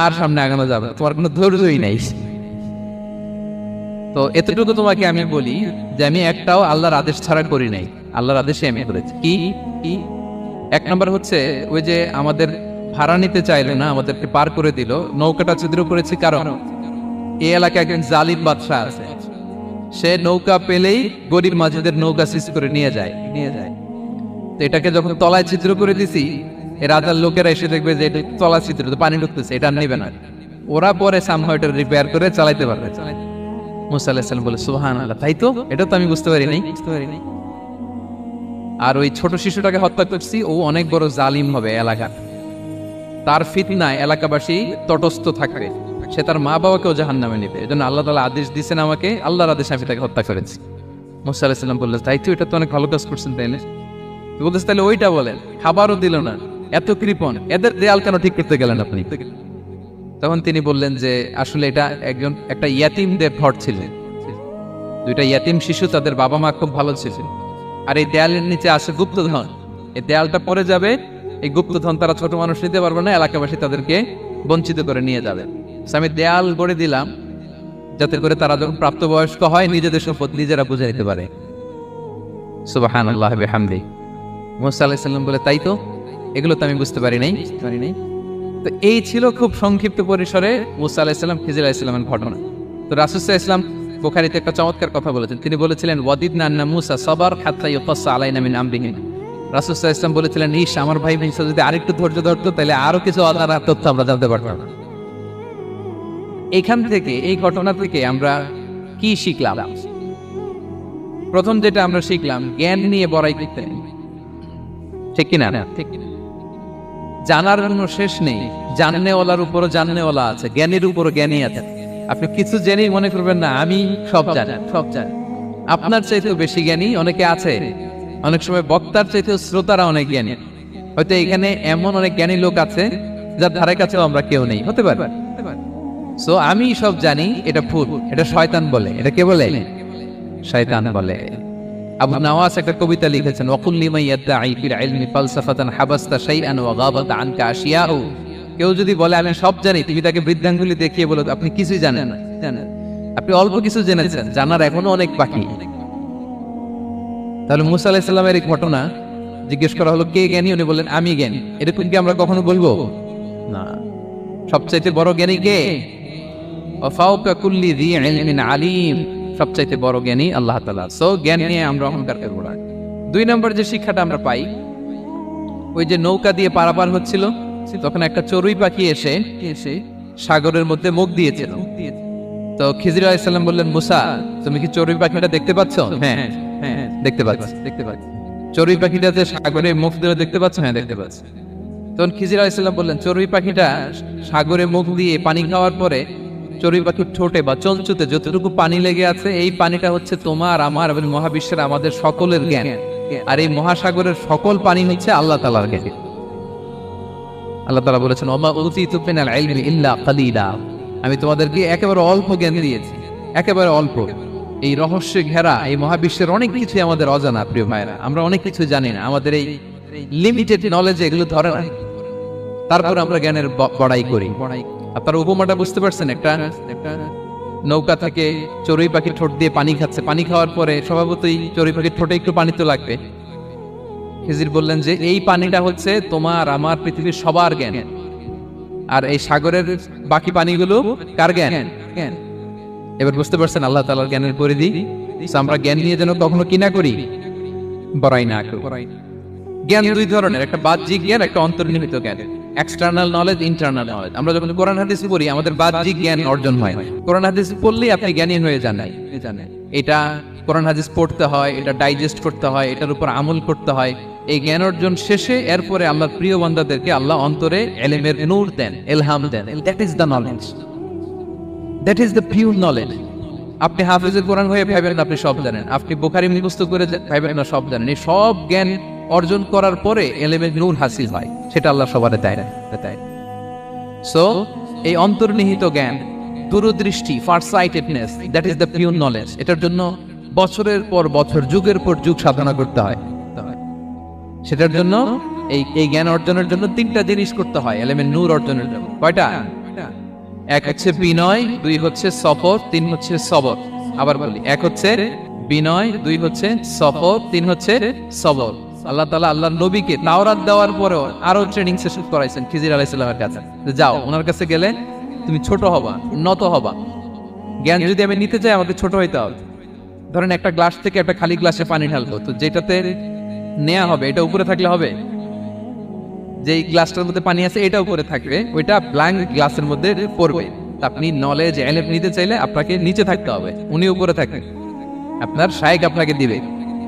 S1: আর সামনে আগানো যাবে না, তোমার কোনো ধৈর্যই নাই। তো এতটুকু তোমাকে আমি বলি যে আমি একটাও আল্লাহর আদেশ ছাড়া করি নাই, আল্লাহর আদেশে আমি করেছি। কি এক নম্বর হচ্ছে ওই যে আমাদের ভাড়া নিতে চাইলে না, আমাদেরকে পার করে দিল, নৌকাটা ছিদ্র করেছি কারণ এই এলাকায় একজন জালিম বাদশাহ আছে, সে নৌকা পেলেই গরিব মাঝিদের নৌকা সৃষ্টি করে নিয়ে যায়। তো এটাকে যখন তলায় ছিদ্র করে দিছি, এই রাজার লোকেরা এসে দেখবে যে এটা তলা ছিদ্র, তো পানি ঢুকতেছে, এটা নেবে না। ওরা পরে সামহাও এটা রিপেয়ার করে চালাইতে পারবে। মুসা আলাইহিস সালাম বলে সুবহানাল্লাহ, তাই তো, এটা তো আমি বুঝতে পারি নাই। আর ওই ছোট শিশুটাকে হত্যা করছি, ও অনেক বড় জালিম হবে এলাকার, তার ফিতনায় এলাকাবাসী তটস্থ থাকবে, সে তার মা বাবাকেও জাহান্নামে নেবে। এজন্য আল্লাহ তাআলা আদেশ দিয়েছেন আমাকে, আল্লাহর আদেশে আমি তাকে হত্যা করেছি। মুসা আলাইহিস সালাম বললেন, তাই তো, এটা তো অনেক ভালো কাজ করছেন, তাই না? বলতেছে তাহলে ওইটা বলেন, খাবারও দিল না, এত কৃপণ, এদের দেয়াল কেন ঠিক করতে গেলেন আপনি? তখন তিনি বললেন যে আসলে এটা একটা ইয়াতিমদের ঘর ছিল, দুইটা ইয়াতিম শিশু, তাদের বাবা মা খুব ভালো ছিল, আর এই দেয়ালের নিচে আসে গুপ্তধন, এই দেয়ালটা পড়ে যাবে, এই গুপ্তধন তারা ছোট মানুষ নিতে পারবে না, এলাকাবাসী তাদেরকে বঞ্চিত করে নিয়ে যাবে। আমি দেয়াল গড়ে দিলাম যাতে করে তারা যখন প্রাপ্তবয়স্ক হয় নিজেদের সম্পদ নিজেরা বুঝে নিতে পারে। সুবহানাল্লাহ বিহামদিহি। মুসা আলাইহিস সালাম বলে, তাই তো, এগুলো তো আমি বুঝতে পারি নাই। তো এই ছিল খুব সংক্ষিপ্ত পরিসরে মুসা আলাইহিস সালাম খিজির আলাইহিস সালামের ঘটনা। তো রাসূল সাল্লাল্লাহু আলাইহি ওয়াসাল্লাম বুখারীতে একটা চমৎকার কথা বলেছেন, তিনি বলেছিলেন ওয়াদিদনা আন্না মুসা সাবার হাত্তা ইউকাসসা আলাইনা মিন আমরিহি। রাসূল সাল্লাল্লাহু আলাইহি ওয়াসাল্লাম বলেছিলেন, ইস, আমার ভাই মুসা যদি আরেকটু ধৈর্য ধরতো তাহলে আরো কিছু অজানা তথ্য আমরা জানতে পারতাম। এখান থেকে, এই ঘটনা থেকে আমরা কি শিখলাম? প্রথম যেটা আমরা শিখলাম, জ্ঞান নিয়ে বড়াই করতে নেই, ঠিক কিনা? জানার জন্য শেষ নেই, জাননেওয়ালার উপরও জাননেওয়ালা আছে, জ্ঞানীর উপরও জ্ঞানী আছে। আপনি কিছু জেনেই মনে করবেন না আমি সব জানি। আপনার চাইতেও বেশি জ্ঞানী অনেকে আছে। অনেক সময় বক্তার চাইতেও শ্রোতারা অনেক জ্ঞানী। হয়তো এখানে এমন অনেক জ্ঞানী লোক আছে যার ধারে কাছেও আমরা কেউ নেই, হতে পারে। সো আমি সব জানি, এটা ভুল, এটা শয়তান বলে। এটা কে বলে? শয়তান বলে। আবু নওয়াস একটা কবিতা লিখেছেন, ওয়াকুল লিমান ইয়াদঈ ফিল ইলমি ফালসাফাতান হাবাসতা শাইআন ওয়া গাবাত আনকা আশিয়াউ। কেউ যদি বলে আমি সব জানি, তুমি তাকে বৃদ্ধাঙ্গুলি দেখিয়ে বলো আপনি কিছুই জানেন না, আপনি অল্প কিছু জেনেছেন, জানার এখনো অনেক বাকি। তাহলে মুসা আলাইহিস সালামের এই ঘটনা জিজ্ঞেস করা হলো কে জ্ঞানী, উনি বললেন আমি জ্ঞানী। এরকম কি আমরা কখনো বলবো? না। সবচাইতে বড় জ্ঞানী কে? ওয়া ফাওকা কুল্লি যী ইলমিন আলিম। সবচাইতে বড় জ্ঞানী আল্লাহ তাআলা। সো জ্ঞান নিয়ে আমরা অহংকার করব না। 2 নম্বর যে শিক্ষাটা আমরা পাই, ওই যে নৌকা দিয়ে পারাপার হচ্ছিল, তখন একটা চড়ুই পাখি এসে সাগরের মধ্যে মুখ দিয়েছিল। তো খিজির আলাইহিস সালাম বললেন, মুসা, তুমি কি চড়ুই পাখিটা দেখতে পাচ্ছ? হ্যাঁ, দেখতে পাচ্ছি। চড়ুই পাখিটা যে সাগরে মুখ দিয়ে দেখতে পাচ্ছ? হ্যাঁ, দেখতে পাচ্ছি। তখন খিজির আলাইহিস সালাম বললেন, চড়ুই পাখিটা সাগরে মুখ দিয়ে পানি খাওয়ার পরে চড়ুই পাখির ঠোঁটে বা চঞ্চুতে যতটুকু পানি লেগে আছে, এই পানিটা হচ্ছে তোমার, আমার এবং মহাবিশ্বের আমাদের সকলের জ্ঞান। আর এই মহাসাগরের সকল পানি হচ্ছে আল্লাহ তাআলার জ্ঞান। আল্লাহ তাআলা বলেছেন, ওমা উতীতু মিনাল ইলমি ইল্লা কালিলা। আমি তোমাদেরকে একেবারে অল্প জ্ঞান দিয়েছি, একেবারে অল্প। এই রহস্যে ঘেরা এই মহাবিশ্বের অনেক কিছু আমাদের অজানা। প্রিয় ভাইরা, আমরা অনেক কিছু জানি না, আমাদের এই লিমিটেড নলেজে এগুলো ধরে না। তারপর আমরা জ্ঞানের বড়াই করি। আপনারা উপমাটা বুঝতে পারছেন? একটা নৌকা থেকে চড়ুই পাখি ঠোঁট দিয়ে পানি খাচ্ছে, পানি খাওয়ার পরে স্বভাবতই চড়ুই পাখির ঠোঁটে একটু পানি তো লাগবে। খিজির বললেন যে এই পানিটা হচ্ছে তোমার, আমার, পৃথিবীর সবার জ্ঞান। আর এই সাগরের বাকি পানিগুলো কার জ্ঞান? এবার বুঝতে পারছেন আল্লাহ তাআলার জ্ঞানের পরিধি। আমরা জ্ঞান নিয়ে যেন কখনো কি না করি, বড়াই না করি। জ্ঞান 2 ধরনের, একটা বাহ্যিক জ্ঞান, একটা অন্তর্নিহিত জ্ঞান। External knowledge, internal knowledge. আমরা যখন কোরআন হাদিস পড়ি আমাদের বাহ্যিক জ্ঞান অর্জন হয়। কোরআন হাদিস পড়লেই আপনি জ্ঞানী হয়ে যান। এটা কোরআন হাদিস পড়তে হয়, এটা ডাইজেস্ট করতে হয়, এটার উপর আমল করতে হয়। এই জ্ঞান অর্জন শেষে এরপরে আল্লাহর প্রিয় বান্দাদেরকে আল্লাহ অন্তরে ইলমের নূর দেন, ইলহাম দেন। That is the knowledge, that is the pure knowledge. আপনি হাফেজে কোরআন হয়ে ভাবেন আপনি সব জানেন, আপনি বুখারী মুখস্থ করে ভাবেন না সব জানেন। এই সব জ্ঞান অর্জন করার পরে ইলমের নূর হাসিল হয়, সেটা আল্লাহ সবার দেয় না। সো এই অন্তর্নিহিত জ্ঞান, দূরদৃষ্টি, farsightedness, that is the pure knowledge. এটার জন্য বছরের পর বছর, যুগের পর যুগ সাধনা করতে হয়। সেটার জন্য এই জ্ঞান অর্জনের জন্য 3টা জিনিস করতে হয় ইলমের নূর অর্জনের জন্য। কয়টা? 1 হচ্ছে বিনয়, 2 হচ্ছে সফর, 3 হচ্ছে সবর। আবার বলি, 1 হচ্ছে বিনয়, 2 হচ্ছে সফর, 3 হচ্ছে সবর। আল্লাহ তাআলা আল্লাহর নবীকে তাওরাত দেওয়ার পরেও আরো ট্রেনিং সেশন করাইছেন খিজির আলাইহিস সালামের কাছে। যাও, ওনার কাছে গেলে তুমি ছোট হবা, উন্নত হবা। জ্ঞান যদি আমি নিতে চাই আমাকে ছোট হইতে হবে। ধরেন একটা গ্লাস থেকে একটা খালি গ্লাসে পানি ঢালবো, তো যেটাতে নেওয়া হবে এটা উপরে থাকলে হবে? যেই গ্লাসটার মধ্যে পানি আছে এটা উপরে থাকবে, ওইটা ব্ল্যাঙ্ক গ্লাসের মধ্যে পড়বে। আপনি নলেজ এলেম নিতে চাইলে আপনাকে নিচে থাকতে হবে, উনি উপরে থাকবেন। আপনার শায়েখ আপনাকে দিবে,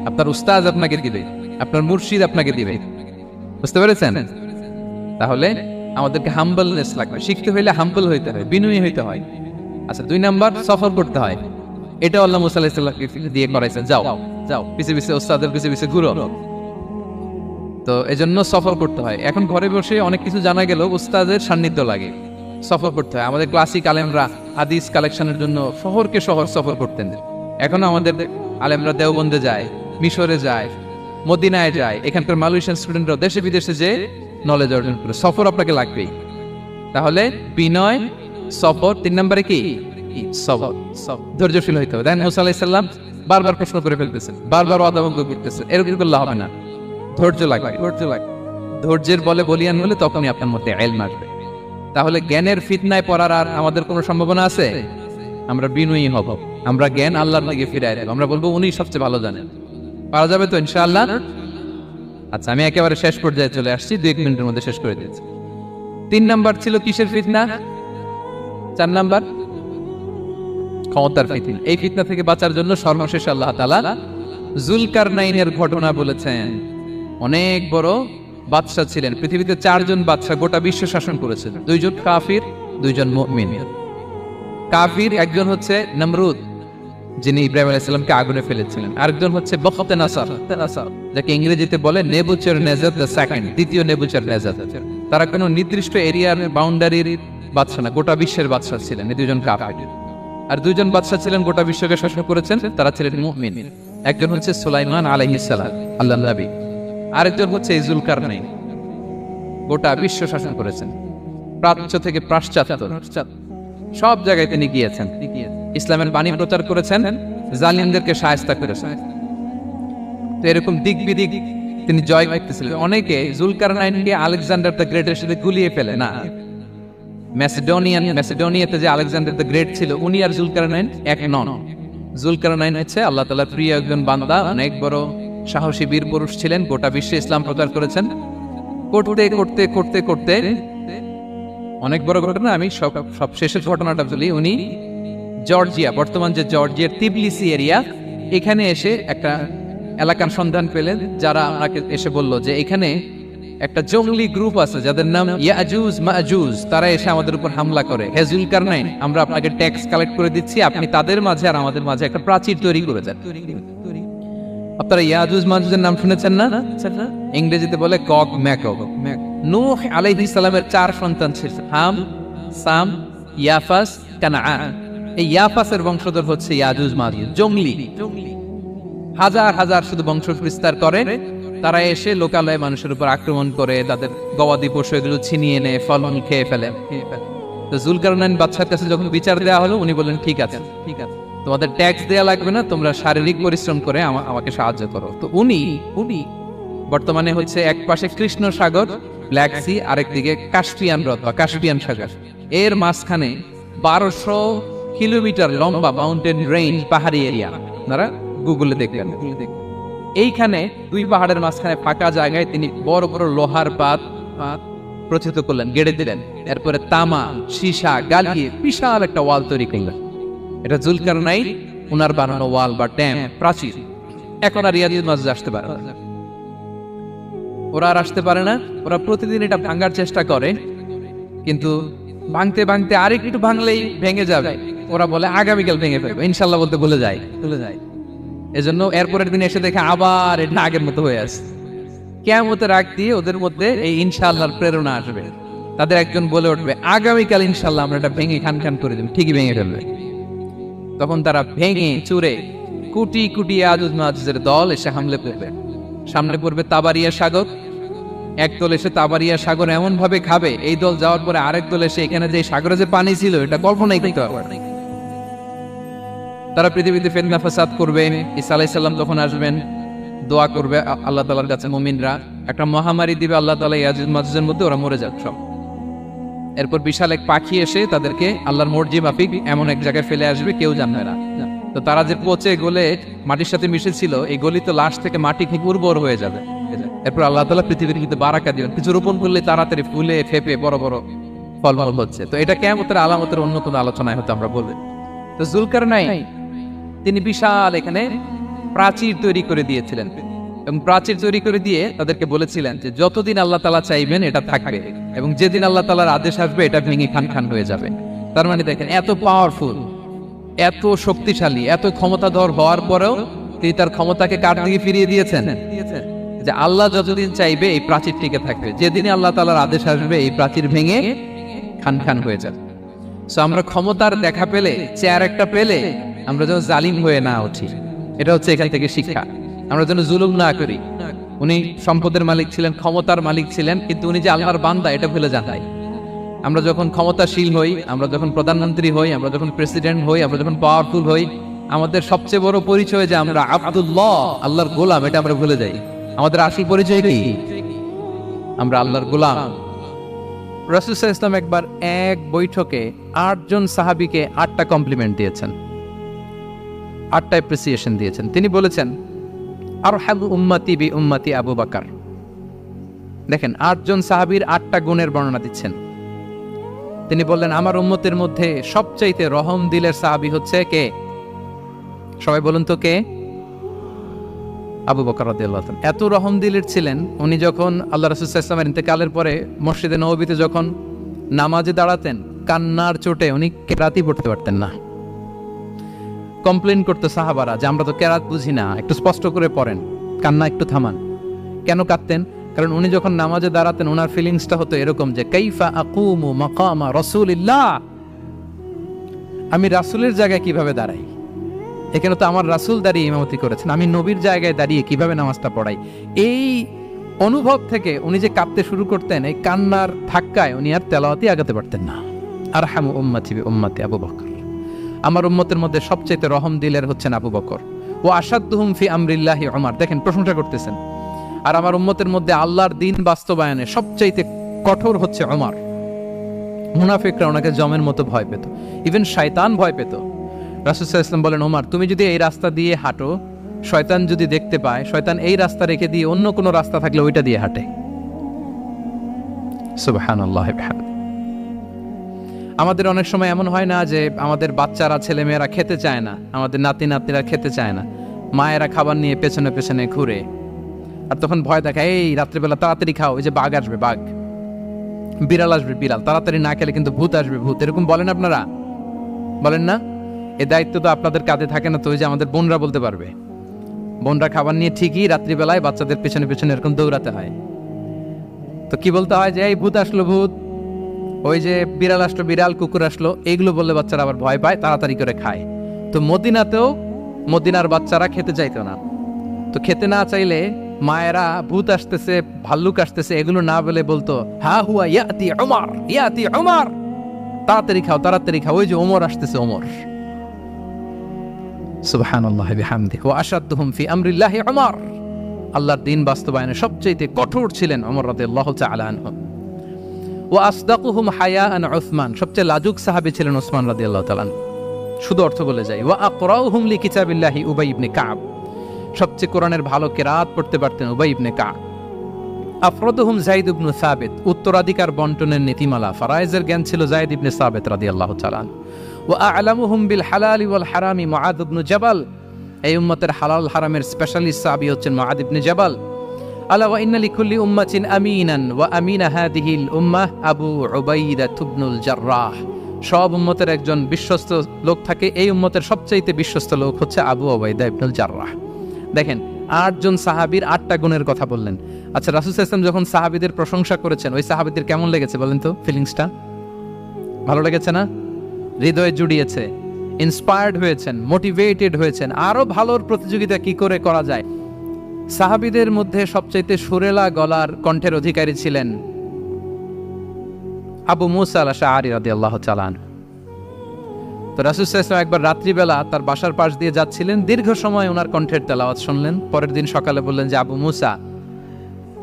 S1: আপনার উস্তাজ আপনাকে দিবে, আপনার মুর্শিদ আপনাকে দিবে। বুঝতে পেরেছেন? তাহলে আমাদেরকে হাম্বলনেস লাগবে, শিখতে হইলে হাম্বল হইতে হয়, বিনয়ী হইতে হয়। আচ্ছা, 2 নাম্বার সফর করতে হয়। এটা আল্লাহ মুসা আলাইহিস সালামকে দিয়ে করাইছেন, যাও যাও পিছে পিছে উস্তাদের পিছে পিছে ঘুরো। তো এজন্য সফর করতে হয়। এখন ঘরে বসে অনেক কিছু জানা গেল, উস্তাদের সান্নিধ্য লাগে, সফর করতে হয়। আমাদের ক্লাসিক আলেমরা হাদিস কালেকশনের জন্য শহরকে শহর সফর করতেন। এখন আমাদের আলেমরা দেওবন্দে যায়, মিশরে যায়, মদিনায় যায়, এখানকার মালয়েশিয়ান স্টুডেন্টরা দেশে বিদেশে যে নলেজ অর্জন করে। সফর আপনাকে লাগবেই। তাহলে বিনয়, সফর, 3 নম্বরে কি সবর, ধৈর্যশীল হইতে হবে। মুসা আলাইহিস সালাম বারবার প্রশ্ন করে ফেলতেছেন, বারবার অদাবঙ্গ করতেছেন, এরকম করলে হবে না। ধৈর্য লাগবে, ধৈর্যের বলে বলিয়ান হলে তখনই আপনার মধ্যে ইলম আসবে। তাহলে জ্ঞানের ফিতনায় পড়ার আর আমাদের কোনো সম্ভাবনা আছে? আমরা বিনয়ী হব, আমরা জ্ঞান আল্লাহর দিকে ফিরাই দেব, আমরা বলবো উনি সবচেয়ে ভালো জানেন। পারা যাবে তো ইনশাআল্লাহ? আচ্ছা, আমি একেবারে শেষ পর্যায়ে চলে আসছি, 2 মিনিটের মধ্যে শেষ করে দিয়েছি। 3 নাম্বার ছিল কিসের ফিতনা? 4 নাম্বার ক্ষমতার ফিতনা। এই ফিতনা থেকে বাঁচার জন্য সর্বশেষ আল্লাহ তাআলা যুলকারনাইনের ঘটনা বলেছেন। অনেক বড় বাদশা ছিলেন, পৃথিবীতে 4 জন বাদশা গোটা বিশ্ব শাসন করেছেন। 2 জন কাফির, 2 জন মুমিন। কাফির একজন হচ্ছে নমরুদ, যিনি ইব্রাহিম আলাইহিস সালামকে আগুনে ফেলেছিলেন। আরেকজন হচ্ছে বখতনাসার, যাকে ইংরেজিতে বলে নেবুচারনেজার দ্য সেকেন্ড, দ্বিতীয় নেবুচারনেজার। তারা কোনো নির্দিষ্ট এরিয়ার বাউন্ডারির বাদশা না, গোটা বিশ্বের বাদশা ছিলেন এই 2 জন কাফির। আর 2 জন বাদশা ছিলেন গোটা বিশ্বকে শাসন করেছেন, তারা ছিলেন মুমিন। একজন হচ্ছে সুলাইমান আলাইহিস সালাম, আল্লাহর নবী। আরেকজন হচ্ছে যুলকারনাইন, গোটা বিশ্ব শাসন করেছেন, প্রাচ্য থেকে পাশ্চাত্য সব জায়গায় তিনি গিয়েছেন, ইসলামের বাণী প্রচার করেছেন, জালিমদেরকে শায়েস্তা করেছেন। তো এরকম দিক বিদিক তিনি জয় করতেছিলেন। অনেকে যুলকারনাইনকে আলেকজান্ডার দ্য গ্রেটের সাথে গুলিয়ে ফেলে না। ম্যাসিডোনিয়াতে যে আলেকজান্ডার দ্য গ্রেট ছিল, উনি আর যুলকারনাইন এক নন। যুলকারনাইন হচ্ছে আল্লাহ তাআলার প্রিয় একজন বান্দা, অনেক বড় সাহসী বীর পুরুষ ছিলেন, গোটা বিশ্বে ইসলাম প্রচার করেছেন। করতে করতে করতে করতে অনেক বড় ঘটনা, আমি সব শেষের ঘটনাটা বলি। উনি জর্জিয়া, বর্তমান যে জর্জিয়ার তিবলিসি এরিয়া, এখানে এসে একটা এলাকার সন্ধান পেলেন, যারা আমাকে এসে বলল যে এখানে একটা জঙ্গলি গ্রুপ আছে যাদের নাম ইয়াজুজ মাজুজ, তারা এসে আমাদের উপর হামলা করে। হে যুলকারনাইন, আমরা আপনাকে ট্যাক্স কালেক্ট করে দিচ্ছি, আপনি তাদের মাঝে আর আমাদের মাঝে একটা প্রাচীর তৈরি করে দেন। আপনারা ইয়াজুজ মাজুজের নাম শুনেছেন না? ইংরেজিতে বলে গগ ম্যাগগ। নূহ আলাইহিস সালামের 4 সন্তান ছিল, হাম, সাম, ইয়াফাস, কানাআন। এই ইয়াফাসের বংশধর হচ্ছে ইয়াজুজ মাজুজ, জঙ্গলি, হাজার হাজার শুধু বংশ বিস্তার করে। তারা এসে লোকালয়ে মানুষের উপর আক্রমণ করে, তাদের গবাদি পশু এগুলো ছিনিয়ে নেয়, ফলমূল খেয়ে ফেলে। তো যুলকারনাইন বাদশার কাছে যখন বিচার দেওয়া হলো, উনি বললেন ঠিক আছে, তোমাদের ট্যাক্স দেয়া লাগবে না, তোমরা শারীরিক পরিশ্রম করে আমাকে সাহায্য করো। তো উনি বর্তমানে হচ্ছে এক পাশে কৃষ্ণ সাগর, ব্ল্যাক সি, আরেকদিকে কাস্পিয়ান হ্রদ বা কাস্পিয়ান সাগর, এর মাঝখানে 1200 কিলোমিটার লম্বা মাউন্টেন রেঞ্জ, পাহাড়ি এরিয়া। আপনারা গুগলে দেখবেন। এইখানে 2 পাহাড়ের মাঝখানে ফাঁকা জায়গায় তিনি বড় বড় লোহার পাত প্রচিত করলেন, গেড়ে দিলেন। এরপরে তামা, সীসা গালিয়ে বিশাল একটা ওয়াল তৈরি করলেন। এটা যুলকারনাইন উনার বানানো ওয়াল বা ড্যাম, প্রাচীর। এখন আর ইয়াজুজ মাজুজ আসতে পারে না, ওরা আর আসতে পারে না। ওরা প্রতিদিন এটা ভাঙার চেষ্টা করে, কিন্তু ভাঙতে ভাঙতে আরেকটু ভাঙলেই ভেঙে যাবে। ওরা বলে আগামীকাল ভেঙে ফেলবে, ইনশাল্লাহ বলতে ভুলে যায়। এজন্য এরপরের দিন এসে দেখে আবার এটা আগের মতো হয়ে আছে। কিয়ামতের আগ দিয়ে ওদের মধ্যে এই ইনশাআল্লাহর প্রেরণা আসবে। তাদের একজন বলে উঠবে, আগামীকাল ইনশাআল্লাহ আমরা এটা ভেঙে খান খান করে দেব, ঠিকই ভেঙে ফেলবে। তখন তারা ভেঙে চুরে কুটি কুটি ইয়াজুজ মাজুজের দল এসে হামলে পড়বে। সামনে পড়বে তাবারিয়া সাগর। এক দল এসে তাবারিয়া সাগর এমন ভাবে খাবে, এই দল যাওয়ার পরে আরেক দল এসে এখানে যে সাগরে যে পানি ছিল এটা কল্পনাই করতে পারবে। তারা পৃথিবীতে ফিতনা ফাসাদ করবে। ঈসা আলাইহিস সালাম তখন আসবেন, দোয়া করবে আল্লাহ তাআলার কাছে মুমিনরা, একটা মহামারী দিবে আল্লাহ তাআলা ইয়াজুজ মাজুজের মধ্যে, ওরা মরে যাবে সব। এরপর বিশাল এক পাখি এসে তাদেরকে আল্লাহর মর্জি মাফিক এমন এক জায়গায় ফেলে আসবে, কেউ জানবে না। তো তারা যে পচে গলে মাটির সাথে মিশেছিল, এই গলিত লাশ থেকে মাটি ঠিক উর্বর হয়ে যাবে। এরপর আল্লাহ তাআলা পৃথিবীর কিন্তু বারাকা দিবেন, কিছু রোপণ করলে তাড়াতাড়ি ফুলে ফেপে বড় বড় ফল হচ্ছে। তো এটা কিয়ামতের আলামতের অন্য কোনো আলোচনায় হয়তো আমরা বলবো। তো জুলকারনাইন তিনি বিশাল এখানে প্রাচীর তৈরি করে দিয়েছিলেন, এবং প্রাচীর তৈরি করে দিয়ে তাদেরকে বলেছিলেন যে যতদিন আল্লাহ তাআলা চাইবেন এটা থাকবে, এবং যেদিন আল্লাহ তাআলার আদেশ আসবে এটা ভেঙে খান খান হয়ে যাবে। তার মানে দেখেন, এত পাওয়ারফুল, এত শক্তিশালী, এত ক্ষমতাধর হওয়ার পরেও তিনি তার ক্ষমতাকে কার দিকে ফিরিয়ে দিয়েছেন? যে আল্লাহ যতদিন চাইবে এই প্রাচীর টিকে থাকবে, যেদিন আল্লাহ তাআলার আদেশ আসবে এই প্রাচীর ভেঙে খান খান হয়ে যাবে। সো আমরা ক্ষমতার দেখা পেলে, চেয়ার একটা পেলে আমরা যেন জালিম হয়ে না উঠি, এটা হচ্ছে এখান থেকে শিক্ষা। আমরা যেন জুলুম না করি। উনি সম্পদের মালিক ছিলেন, ক্ষমতার মালিক ছিলেন, কিন্তু উনি যে আল্লাহর বান্দা এটা ভুলে যান নাই। আমরা যখন ক্ষমতাশীল হই, আমরা যখন প্রধানমন্ত্রী হই, আমরা যখন প্রেসিডেন্ট হই, আমরা যখন পাওয়ারফুল হই, আমাদের সবচেয়ে বড় পরিচয় যে আমরা আব্দুল্লাহ, আল্লাহর গোলাম, এটা আমরা ভুলে যাই। আমাদের আসল পরিচয় কি? আমরা আল্লাহর গোলাম। রাসূল সাল্লাল্লাহু আলাইহি ওয়াসাল্লাম একবার এক বৈঠকে 8 জন সাহাবীকে 8টা কমপ্লিমেন্ট দিয়েছেন, 8টা অ্যাপ্রিসিয়েশন দিয়েছেন। তিনি বলেছেন, আরহামু উম্মতি বি উম্মতি আবু বকর। দেখেন, 8 জন সাহাবীর 8টা গুণের বর্ণনা দিচ্ছেন। তিনি বললেন, আমার উম্মতের মধ্যে সবচাইতে রহম দিলের সাহাবী হচ্ছে কে? সবাই বলুন তো কে? আবু বকর রাদিয়াল্লাহু তাআলা। এত রহম দিলের ছিলেন, উনি যখন আল্লাহ রাসূল সাল্লাল্লাহু আলাইহি ওয়াসাল্লামের ইন্তেকালের পরে মসজিদে নববীতে যখন নামাজে দাঁড়াতেন, কান্নার চোটে উনি কেরাতই পড়তে পারতেন না। কমপ্লেন করতো সাহাবারা যে আমরা তো কেরাত বুঝি না, একটু স্পষ্ট করে পড়েন, কান্না একটু থামান। কেন কাঁদতেন? কারণ উনি যখন নামাজে দাঁড়াতেন ওনার ফিলিংসটা হতো এরকম যে কাইফা আকুমু মাকামা রাসূলিল্লাহ, আমি রাসূলের জায়গায় কিভাবে দাঁড়াই? এখানে তো আমার রাসূল দাঁড়িয়ে ইমামতি করেছেন, আমি নবীর জায়গায় দাঁড়িয়ে কিভাবে নামাজটা পড়াই? এই অনুভব থেকে উনি যে কাঁদতে শুরু করতেন, এই কান্নার ধাক্কায় উনি আর তেলাওয়াতই আগাতে পারতেন না। আরহামু উম্মতি বি উম্মতি আবু বকর। আমার উম্মতের মধ্যে সবচেয়ে রহম দিলের হচ্ছেন আবু বকর। ও আসাদ্দুহুম ফি আমরিল্লাহি উমর। দেখেন, প্রশংসা করতেছেন। আর আমার উম্মতের মধ্যে আল্লাহর দ্বীন বাস্তবায়নে সবচাইতে কঠোর হচ্ছে ওমর। মুনাফিকরা ওনাকে জমের মতো ভয় পেত, ইভেন শয়তান ভয় পেত। রাসূল সাল্লাল্লাহু আলাইহি ওয়াসাল্লাম বলেন, ওমর তুমি যদি এই রাস্তা দিয়ে হাঁটো, শয়তান যদি দেখতে পায়, শয়তান এই রাস্তা রেখে দিয়ে অন্য কোনো রাস্তা থাকলে ওইটা দিয়ে হাঁটে। সুবহানাল্লাহ। আমাদের অনেক সময় এমন হয় না যে আমাদের বাচ্চারা, ছেলেমেয়েরা খেতে চায় না, আমাদের নাতি নাতনিরা খেতে চায় না, মায়েরা খাবার নিয়ে পেছনে পেছনে ঘুরে, আর তখন ভয় দেখায়, এই রাত্রিবেলা তাড়াতাড়ি খাও, ওই যে বাঘ আসবে, বাঘ, বিড়াল আসবে, বিড়াল, তাড়াতাড়ি না খেলে কিন্তু ভূত আসবে, ভূত। এরকম বলেন আপনারা? বলেন না? এই দায়িত্ব তো আপনাদের কাঁধে থাকে না? তো ওই যে আমাদের বোনরা বলতে পারবে, বোনরা খাবার নিয়ে ঠিকই রাত্রিবেলায় বাচ্চাদের পেছনে পেছনে এরকম দৌড়াতে হয়। তো কি বলতে হয়? যে এই ভূত আসলো, ভূত, ওই যে বিড়াল আসলো, বিড়াল, কুকুর আসলো, এইগুলো বললে বাচ্চারা আবার ভয় পায়, তাড়াতাড়ি করে খায়। তো মদিনাতেও মদিনার বাচ্চারা খেতে চাইতো না। তো খেতে না চাইলে মায়েরা ভূত আসতেছে, ভাল্লুক আসতেছে, এগুলো না বলে বলতো, হা হুয়া ইয়াতি উমর, ইয়াতি উমর, তাড়াতাড়ি খাও, তাড়াতাড়ি খাও, ওই যে ওমর আসতেছে, ওমর। সুবহানাল্লাহ বিহামদিহি ওয়া আশাদ্দুহুম ফি আমরিল্লাহি উমর। আল্লাহর দ্বীন বাস্তবায়নে সবচেয়ে কঠোর ছিলেন ওমর রাদিয়াল্লাহু তাআলা আনহু। ওয়া আসদাকুহুম হায়াআন উসমান। সবচেয়ে লাজুক সাহাবী ছিলেন উসমান রাদিয়াল্লাহু তাআলা। শুধু অর্থ বলে যাই। ওয়া আকরাউহুম লিকিতাবিল্লাহি উবাই ইবনে কাব। সবচেয়ে কোরআনের ভালো কিরাত পড়তে পারতেন উবাই ইবনে কাব। আফরাদুহুম যায়েদ ইবনে সাবিত। উত্তরাধিকার বন্টনের নীতিমালা, ফারায়েজের জ্ঞান ছিল যায়েদ ইবনে সাবিত রাদিয়াল্লাহু তাআলা। ওয়া আ'লামুহুম বিল হালালি ওয়াল হারামি মুআদ ইবনে জাবাল। এই উম্মতের হালাল হারামের স্পেশালিস্ট সাহাবী হচ্ছেন মুআদ ইবনে জাবাল। আলা ওয়া ইন্না লিকুল্লি উম্মাতিন আমিনান ওয়া আমিনা হাদিহিল উম্মাহ আবু উবাইদা ইবনুল জাররাহ। সব উম্মতের একজন বিশ্বস্ত লোক থাকে, এই উম্মতের সবচাইতে বিশ্বস্ত লোক হচ্ছে আবু উবাইদা ইবনুল জাররাহ। দেখেন, 8 জন সাহাবীর 8টা গুণের কথা বললেন। আচ্ছা, রাসূল সাল্লাল্লাহু আলাইহি ওয়াসাল্লাম যখন সাহাবীদের প্রশংসা করেছেন, ওই সাহাবীদের কেমন লেগেছে বলেন তো? ফিলিংসটা ভালো লেগেছে না? হৃদয়ে জুড়িয়েছে, ইন্সপায়ার্ড হয়েছেন, মোটিভেটেড হয়েছেন, আরো ভালোর প্রতিযোগিতা কি করে করা যায়। সাহাবীদের মধ্যে সবচাইতে সুরেলা গলার কণ্ঠের অধিকারী ছিলেন আবু মুসা আল-আশআরী রাদিয়াল্লাহু তাআলা আনহু। তো রাসূল সাল্লাল্লাহু আলাইহি ওয়াসাল্লাম একবার রাত্রিবেলা তার বাসার পাশ দিয়ে যাচ্ছিলেন, দীর্ঘ সময় ওনার কণ্ঠের তেলাওয়াত শুনলেন। পরের দিন সকালে বললেন যে, আবু মুসা,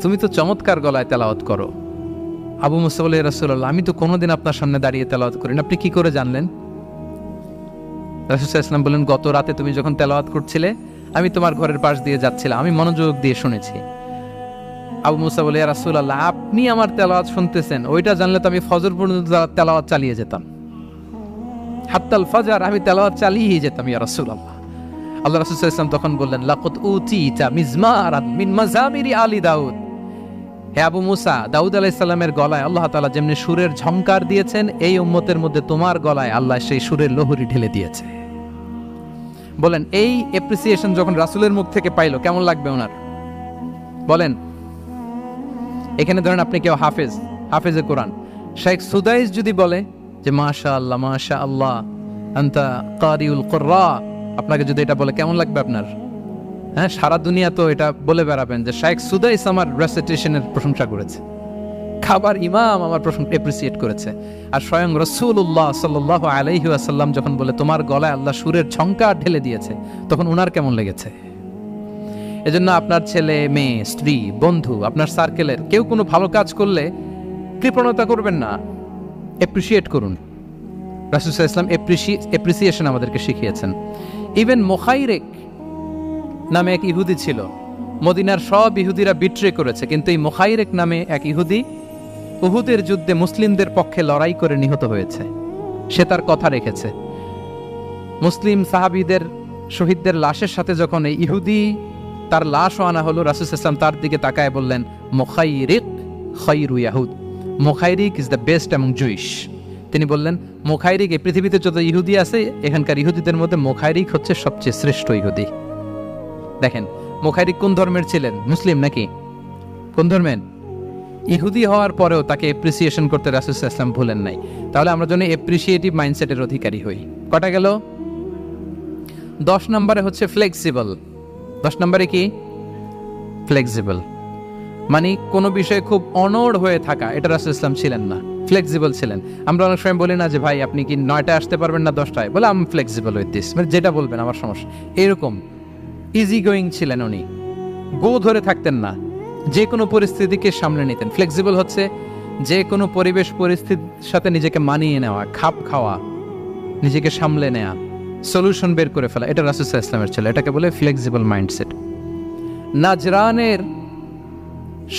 S1: তুমি তো চমৎকার গলায় তেলাওয়াত করো। আবু মুসা বলে, ইয়া রাসূলুল্লাহ, আমি তো কোনোদিন আপনার সামনে দাঁড়িয়ে তেলাওয়াত করি না, আপনি কি করে জানলেন? রাসূল সাল্লাল্লাহু আলাইহি ওয়াসাল্লাম বললেন, গত রাতে তুমি যখন তেলাওয়াত করছিলে আমি তোমার ঘরের পাশ দিয়ে যাচ্ছিলাম, আমি মনোযোগ দিয়ে শুনেছি। আবু মুসা বলে, ইয়া রাসূলুল্লাহ, আপনি আমার তেলাওয়াত শুনতেছেন, ওইটা জানলে তো আমি ফজর পর্যন্ত তেলাওয়াত চালিয়ে যেতাম, হাত্তাল ফাজর আমি তেলাওয়াত চালিয়ে যেতাম ইয়া রাসূলুল্লাহ। আল্লাহ রাসূল সাল্লাল্লাহু আলাইহি ওয়াসাল্লাম তখন বললেন, লাকাদ উতিতা মিজমারান মিন মাযামিরি আলি দাউদ। হে আবু মুসা, দাউদ আলাইহিস সালামের গলায় আল্লাহ তাআলা যেমনি সুরের ঝংকার দিয়েছেন, এই উম্মতের মধ্যে তোমার গলায় আল্লাহ সেই সুরের লহরী ঢেলে দিয়েছে। বলেন, এই অ্যাপ্রিসিয়েশন যখন রাসূলের মুখ থেকে পাইলো কেমন লাগবে ওনার? বলেন। এখানে ধরেন আপনি কেউ হাফেজে কোরআন, শেখ সুদাইস যদি বলে যে মাশাআল্লাহ মাশাআল্লাহ আনতা কারিউল কুররা, আপনাকে যদি এটা বলে কেমন লাগবে আপনার? হ্যাঁ, সারা দুনিয়া তো এটা বলে বেড়াবেন যে শেখ সুদাইস আমার রেসিটেশনের প্রশংসা করেছে, খাবার ইমাম আমার প্রশংসা এপ্রিসিয়েট করেছে। আর স্বয়ং রাসূলুল্লাহ সাল্লাল্লাহু আলাইহি ওয়াসাল্লাম যখন বলে তোমার গলায় আল্লাহ সুরের ঝংকার ঢেলে দিয়েছে, তখন ওনার কেমন লেগেছে? এজন্য আপনার ছেলে মেয়ে স্ত্রী বন্ধু আপনার সার্কেলের কেউ কোনো ভালো কাজ করলে কৃপণতা করবেন না, এপ্রিসিয়েট করুন। রাসূল সাল্লাল্লাহু আলাইহি ওয়াসাল্লাম এপ্রিসিয়েশন আমাদেরকে শিখিয়েছেন। ইভেন মুখাইরিক নামে এক ইহুদি ছিল, মদিনার সব ইহুদিরা বিট্রে করেছে, কিন্তু এই মুখাইরিক নামে এক ইহুদি উহুদের যুদ্ধে মুসলিমদের পক্ষে লড়াই করে নিহত হয়েছে। সে তার কথা রেখেছে। মুসলিম সাহাবীদের শহীদদের লাশের সাথে যখন এই ইহুদি তার লাশও আনা হলো, রাসূল সাল্লাল্লাহু আলাইহি ওয়াসাল্লাম তার দিকে তাকায় বললেন, মুখাইরিক খায়রু ইয়াহুদ, Mukhairiq is the best among Jewish. তিনি বললেন, মুখাইরিক, এই পৃথিবীতে যত ইহুদি আছে এখানকার ইহুদিদের মধ্যে মুখাইরিক হচ্ছে সবচেয়ে শ্রেষ্ঠ ইহুদি। দেখেন, মুখাইরিক কোন ধর্মের ছিলেন? মুসলিম নাকি? কোন ধর্মের? ইহুদি হওয়ার পরেও তাকে এপ্রিসিয়েশন করতে রাসূল সাল্লাল্লাহু আলাইহি ওয়াসাল্লাম ভুলেন নাই। তাহলে আমরা যেন এপ্রিসিয়েটিভ মাইন্ডসেটের অধিকারী হই। কটা গেল? 10 নম্বরে হচ্ছে ফ্লেক্সিবল। 10 নম্বরে কি? ফ্লেক্সিবল, মানে কোনো বিষয়ে খুব অনড় হয়ে থাকা, এটা রাসূল ইসলাম ছিলেন না, ফ্লেক্সিবল ছিলেন। আমরা অনেক সময় বলি না যে ভাই আপনি কি 9টায় আসতে পারবেন না 10টায়? বলে আমি ফ্লেক্সিবল উইথ দিস, মানে যেটা বলবেন আমার সমস্যা, এরকম ইজি গোয়িং ছিলেন উনি, গো ধরে থাকতেন না, যে কোনো পরিস্থিতিকে সামলে নিতেন। ফ্লেক্সিবল হচ্ছে যে কোনো পরিবেশ পরিস্থিতির সাথে নিজেকে মানিয়ে নেওয়া, খাপ খাওয়া, নিজেকে সামলে নেওয়া, সলিউশন বের করে ফেলা, এটা রাসূল সাল্লাল্লাহু আলাইহি ওয়াসাল্লামের ছিল, এটাকে বলে ফ্লেক্সিবল মাইন্ডসেট। নাজরানের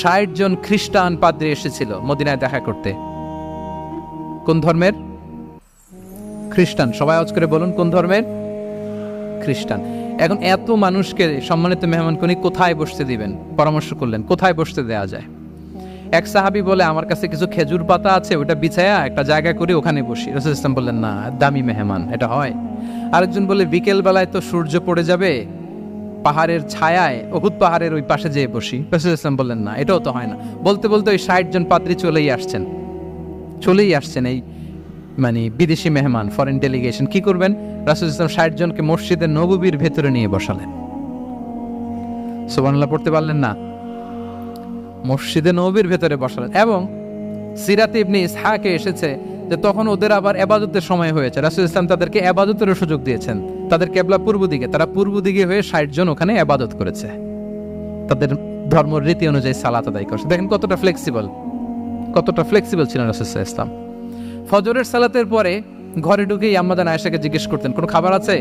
S1: 60 জন খ্রিস্টান পাদ্রী এসেছিল মদিনায় দেখা করতে। কোন ধর্মের? খ্রিস্টান। সবাই আওয়াজ করে বলুন, কোন ধর্মের? খ্রিস্টান। এখন এত মানুষকে সম্মানিত মেহমানকে উনি কোথায় বসতে দিবেন? পরামর্শ করলেন কোথায় বসতে দেওয়া যায়। এক সাহাবী বলে, আমার কাছে কিছু খেজুর পাতা আছে, ওটা বিছায়া একটা জায়গা করে ওখানে বসি। রাসূল ইসলাম বললেন, না, দামি মেহমান, এটা হয়। আরেকজন বলে, বিকেল বেলায় তো সূর্য পড়ে যাবে, পাহাড়ের ছায়ায় উহুদ পাহাড়ের ওই পাশে যেয়ে বসি। রাসূল ইসলাম বললেন, না, এটাও তো হয় না। বলতে বলতে ওই 60 জন পাদ্রী চলেই আসছেন এই মানে বিদেশি মেহমান, ফরেন ডেলিগেশন। কি করবেন? রাসূল ইসলাম 60 জনকে মসজিদে নববীর ভেতরে নিয়ে বসালেন। সুবহানাল্লাহ পড়তে পারলেন না? মসজিদে নববীর ভেতরে বসালেন। এবং সিরাতে ইবনে ইসহাকে এসেছে যে তখন ওদের আবার ইবাদতের সময় হয়েছে, রাসূল ইসলাম তাদেরকে ইবাদতেরও সুযোগ দিয়েছেন। তাদের কিবলা পূর্ব দিকে, তারা পূর্ব দিকে হয়ে 60 জন ওখানে ইবাদত করেছে, তাদের ধর্ম রীতি অনুযায়ী সালাত আদায় করছে। দেখেন কতটা ফ্লেক্সিবল ছিলেন রাসূল সাল্লাল্লাহু আলাইহি ওয়াসাল্লাম। ফজরের সালাতের পরে ঘরে ঢুকেই আম্মাজান আয়েশাকে জিজ্ঞেস করতেন, কোনো খাবার আছে?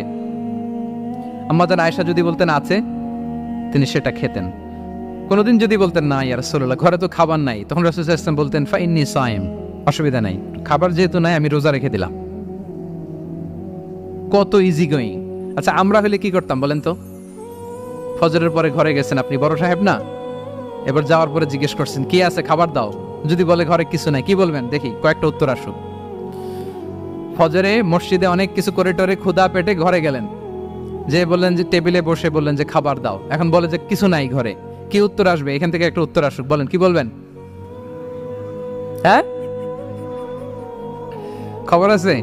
S1: আম্মাজান আয়েশা যদি বলতেন আছে, তিনি সেটা খেতেন। কোনোদিন যদি বলতেন না ইয়া রাসূলুল্লাহ, ঘরে তো খাবার নাই, তখন রাসূল সাল্লাল্লাহু আলাইহি ওয়াসাল্লাম বলতেন, ফাইন্নী সাইম, অসুবিধা নাই, খাবার যেহেতু নাই আমি রোজা রেখে দিলাম। কত ইজি গোয়িং। আচ্ছা, আমরা হলে কি করতাম বলেন তো? ফজরের পরে ঘরে গেছেন আপনি, বড় সাহেব না, এবার যাওয়ার পরে জিজ্ঞেস করছেন কি আছে, খাবার দাও। যদি বলে ঘরে কিছু নাই, কি বলবেন? দেখি কয়েকটা উত্তর আসুক। ফজরে মসজিদে অনেক কিছু করে টরে ক্ষুধা পেটে ঘরে গেলেন, যে বললেন যে টেবিলে বসে বললেন যে খাবার দাও, এখন বলে যে কিছু নাই ঘরে, কি উত্তর আসবে? এখান থেকে একটা উত্তর আসুক, বলেন কি বলবেন? হ্যাঁ, খবর আছে?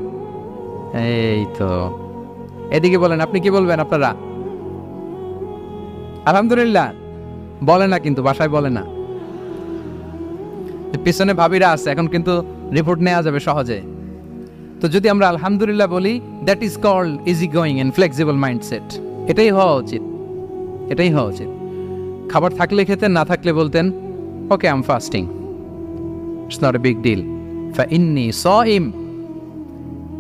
S1: এই তো, এদিকে বলেন, আপনি কি বলবেন? আপনারা আলহামদুলিল্লাহ বলে না, কিন্তু বাসায় বলে না। পিছনে ভাবিরা আছে, এখন কিন্তু রিপোর্ট নেওয়া যাবে সহজে। তো যদি আমরা আলহামদুলিল্লাহ বলি, that is called easy going and flexible mindset. এটাই হওয়া উচিত। খাবার থাকলে খেতেন, না থাকলে বলতেন okay I am fasting, it's not a big deal, ফাইন্নী সাইম।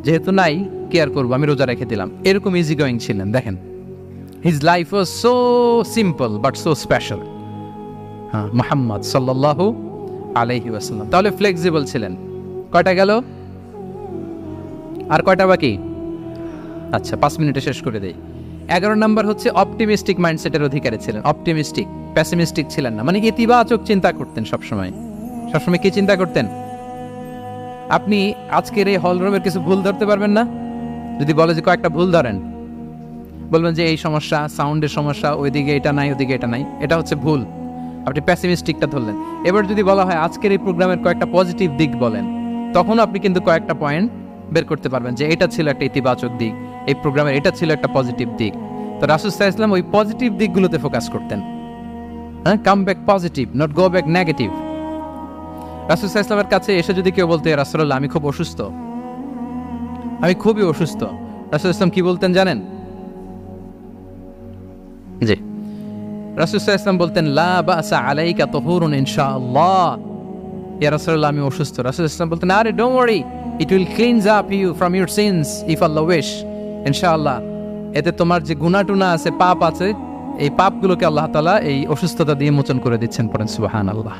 S1: যেহেতু নাই কেয়ার করবো, আমি রোজা রেখে দিলাম, এরকম ইজি গোয়িং ছিলেন। দেখেন, his life was so simple but so special. হ্যাঁ, মুহাম্মদ সাল্লাল্লাহু আলাইহি ওয়াসাল্লাম তাহলে ফ্লেক্সিবল ছিলেন। কয়টা গেল? আর কয়টা বাকি? আচ্ছা, 5 মিনিটে শেষ করে দেই। 11 নম্বর হচ্ছে অপটিমিস্টিক মাইন্ডসেটের অধিকারী ছিলেন। অপটিমিস্টিক, প্যাসিমিস্টিক ছিলেন না, মানে ইতিবাচক চিন্তা করতেন সবসময়। সবসময় কি চিন্তা করতেন? আপনি আজকের এই হলরুমের কিছু ভুল ধরতে পারবেন না? যদি বলে যে কয়েকটা ভুল ধরেন, বলবেন যে এই সমস্যা, সাউন্ডের সমস্যা, ওইদিকে এটা নাই, ওইদিকে এটা নাই, এটা হচ্ছে ভুল। আপনি প্যাসিমিস্টিকটা ধরলেন। এবার যদি বলা হয় আজকের এই প্রোগ্রামের কয়েকটা পজিটিভ দিক বলেন, তখন আপনি কিন্তু কয়েকটা পয়েন্ট বের করতে পারবেন যে এটা ছিল একটা ইতিবাচক দিক, এই প্রোগ্রামের এটা ছিল একটা পজিটিভ দিক। তো রাসূল সাল্লাল্লাহু আলাইহি ওয়াসাল্লাম ওই পজিটিভ দিকগুলোতে ফোকাস করতেন। হ্যাঁ, come back positive, not go back negative. রাসূল সাল্লাল্লাহু আলাইহি ওয়াসাল্লামের কাছে এসে যদি কেউ বলতে, রাসূলুল্লাহ আমি খুব অসুস্থ, আমি খুবই অসুস্থ, রাসূল সাল্লাল্লাহু আলাইহি ওয়াসাল্লাম কি বলতেন জানেন? জি, রাসূল সাল্লাল্লাহু আলাইহি ওয়াসাল্লাম বলতেন লা বাসা আলাইকা তুহুরুন ইনশাআল্লাহ। ইয়া রাসূলুল্লাহ আমি অসুস্থ। রাসূল সাল্লাল্লাহু আলাইহি ওয়াসাল্লাম বলতেন আরে don't worry, it will cleanse up you from your sins if Allah wish. ইনশাআল্লাহ এতে তোমার যে গুনাহ টুনা আছে, পাপ আছে, এই পাপগুলোকে আল্লাহ তাআলা এই অসুস্থতা দিয়ে মোচন করে দিচ্ছেন। পড়েন সুবহানাল্লাহ।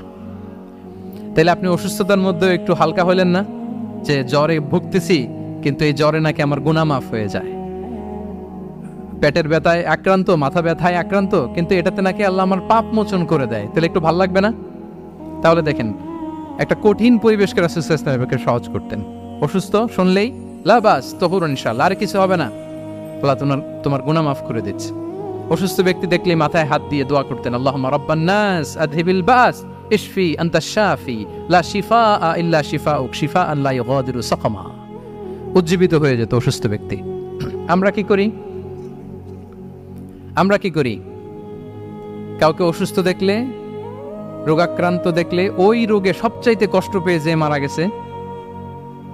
S1: তাহলে আপনি অসুস্থতার মধ্যে একটু হালকা হলেন না, যে জ্বরে ভুগতেছি কিন্তু এই জ্বরে নাকি আমার গুনাহ মাফ হয়ে যায়। পেটের ব্যথায় আক্রান্ত, মাথা ব্যথায় আক্রান্ত, কিন্তু এটাতে নাকি আল্লাহ আমার পাপ মোচন করে দেয়, তাহলে একটু ভালো লাগবে না? তাহলে দেখেন, একটা কঠিন পরিবেশকে রাসূল সাল্লাল্লাহু আলাইহি ওয়াসাল্লাম সহজ করতেন। অসুস্থ শুনলেই লা বাস তুহুরুন ইনশাআল্লাহ, আর কিছু হবে না, আল্লাহ তোমার গুনাহ মাফ করে দিচ্ছে। অসুস্থ ব্যক্তি দেখলেই মাথায় হাত দিয়ে দোয়া করতেন, আল্লাহুম্মা রাব্বান নাস আযহিবিল বাস ইশফি আনতাশ শাফি লা শিফাআ ইল্লা শিফাউক শিফাআন লা ইউগাদিরু সাকামা। উজ্জীবিত হয়ে যেত অসুস্থ ব্যক্তি। আমরা কি করি? আমরা কি করি? কাউকে অসুস্থ দেখলে, রোগাক্রান্ত দেখলে, ওই রোগে সবচাইতে কষ্ট পেয়ে যে মারা গেছে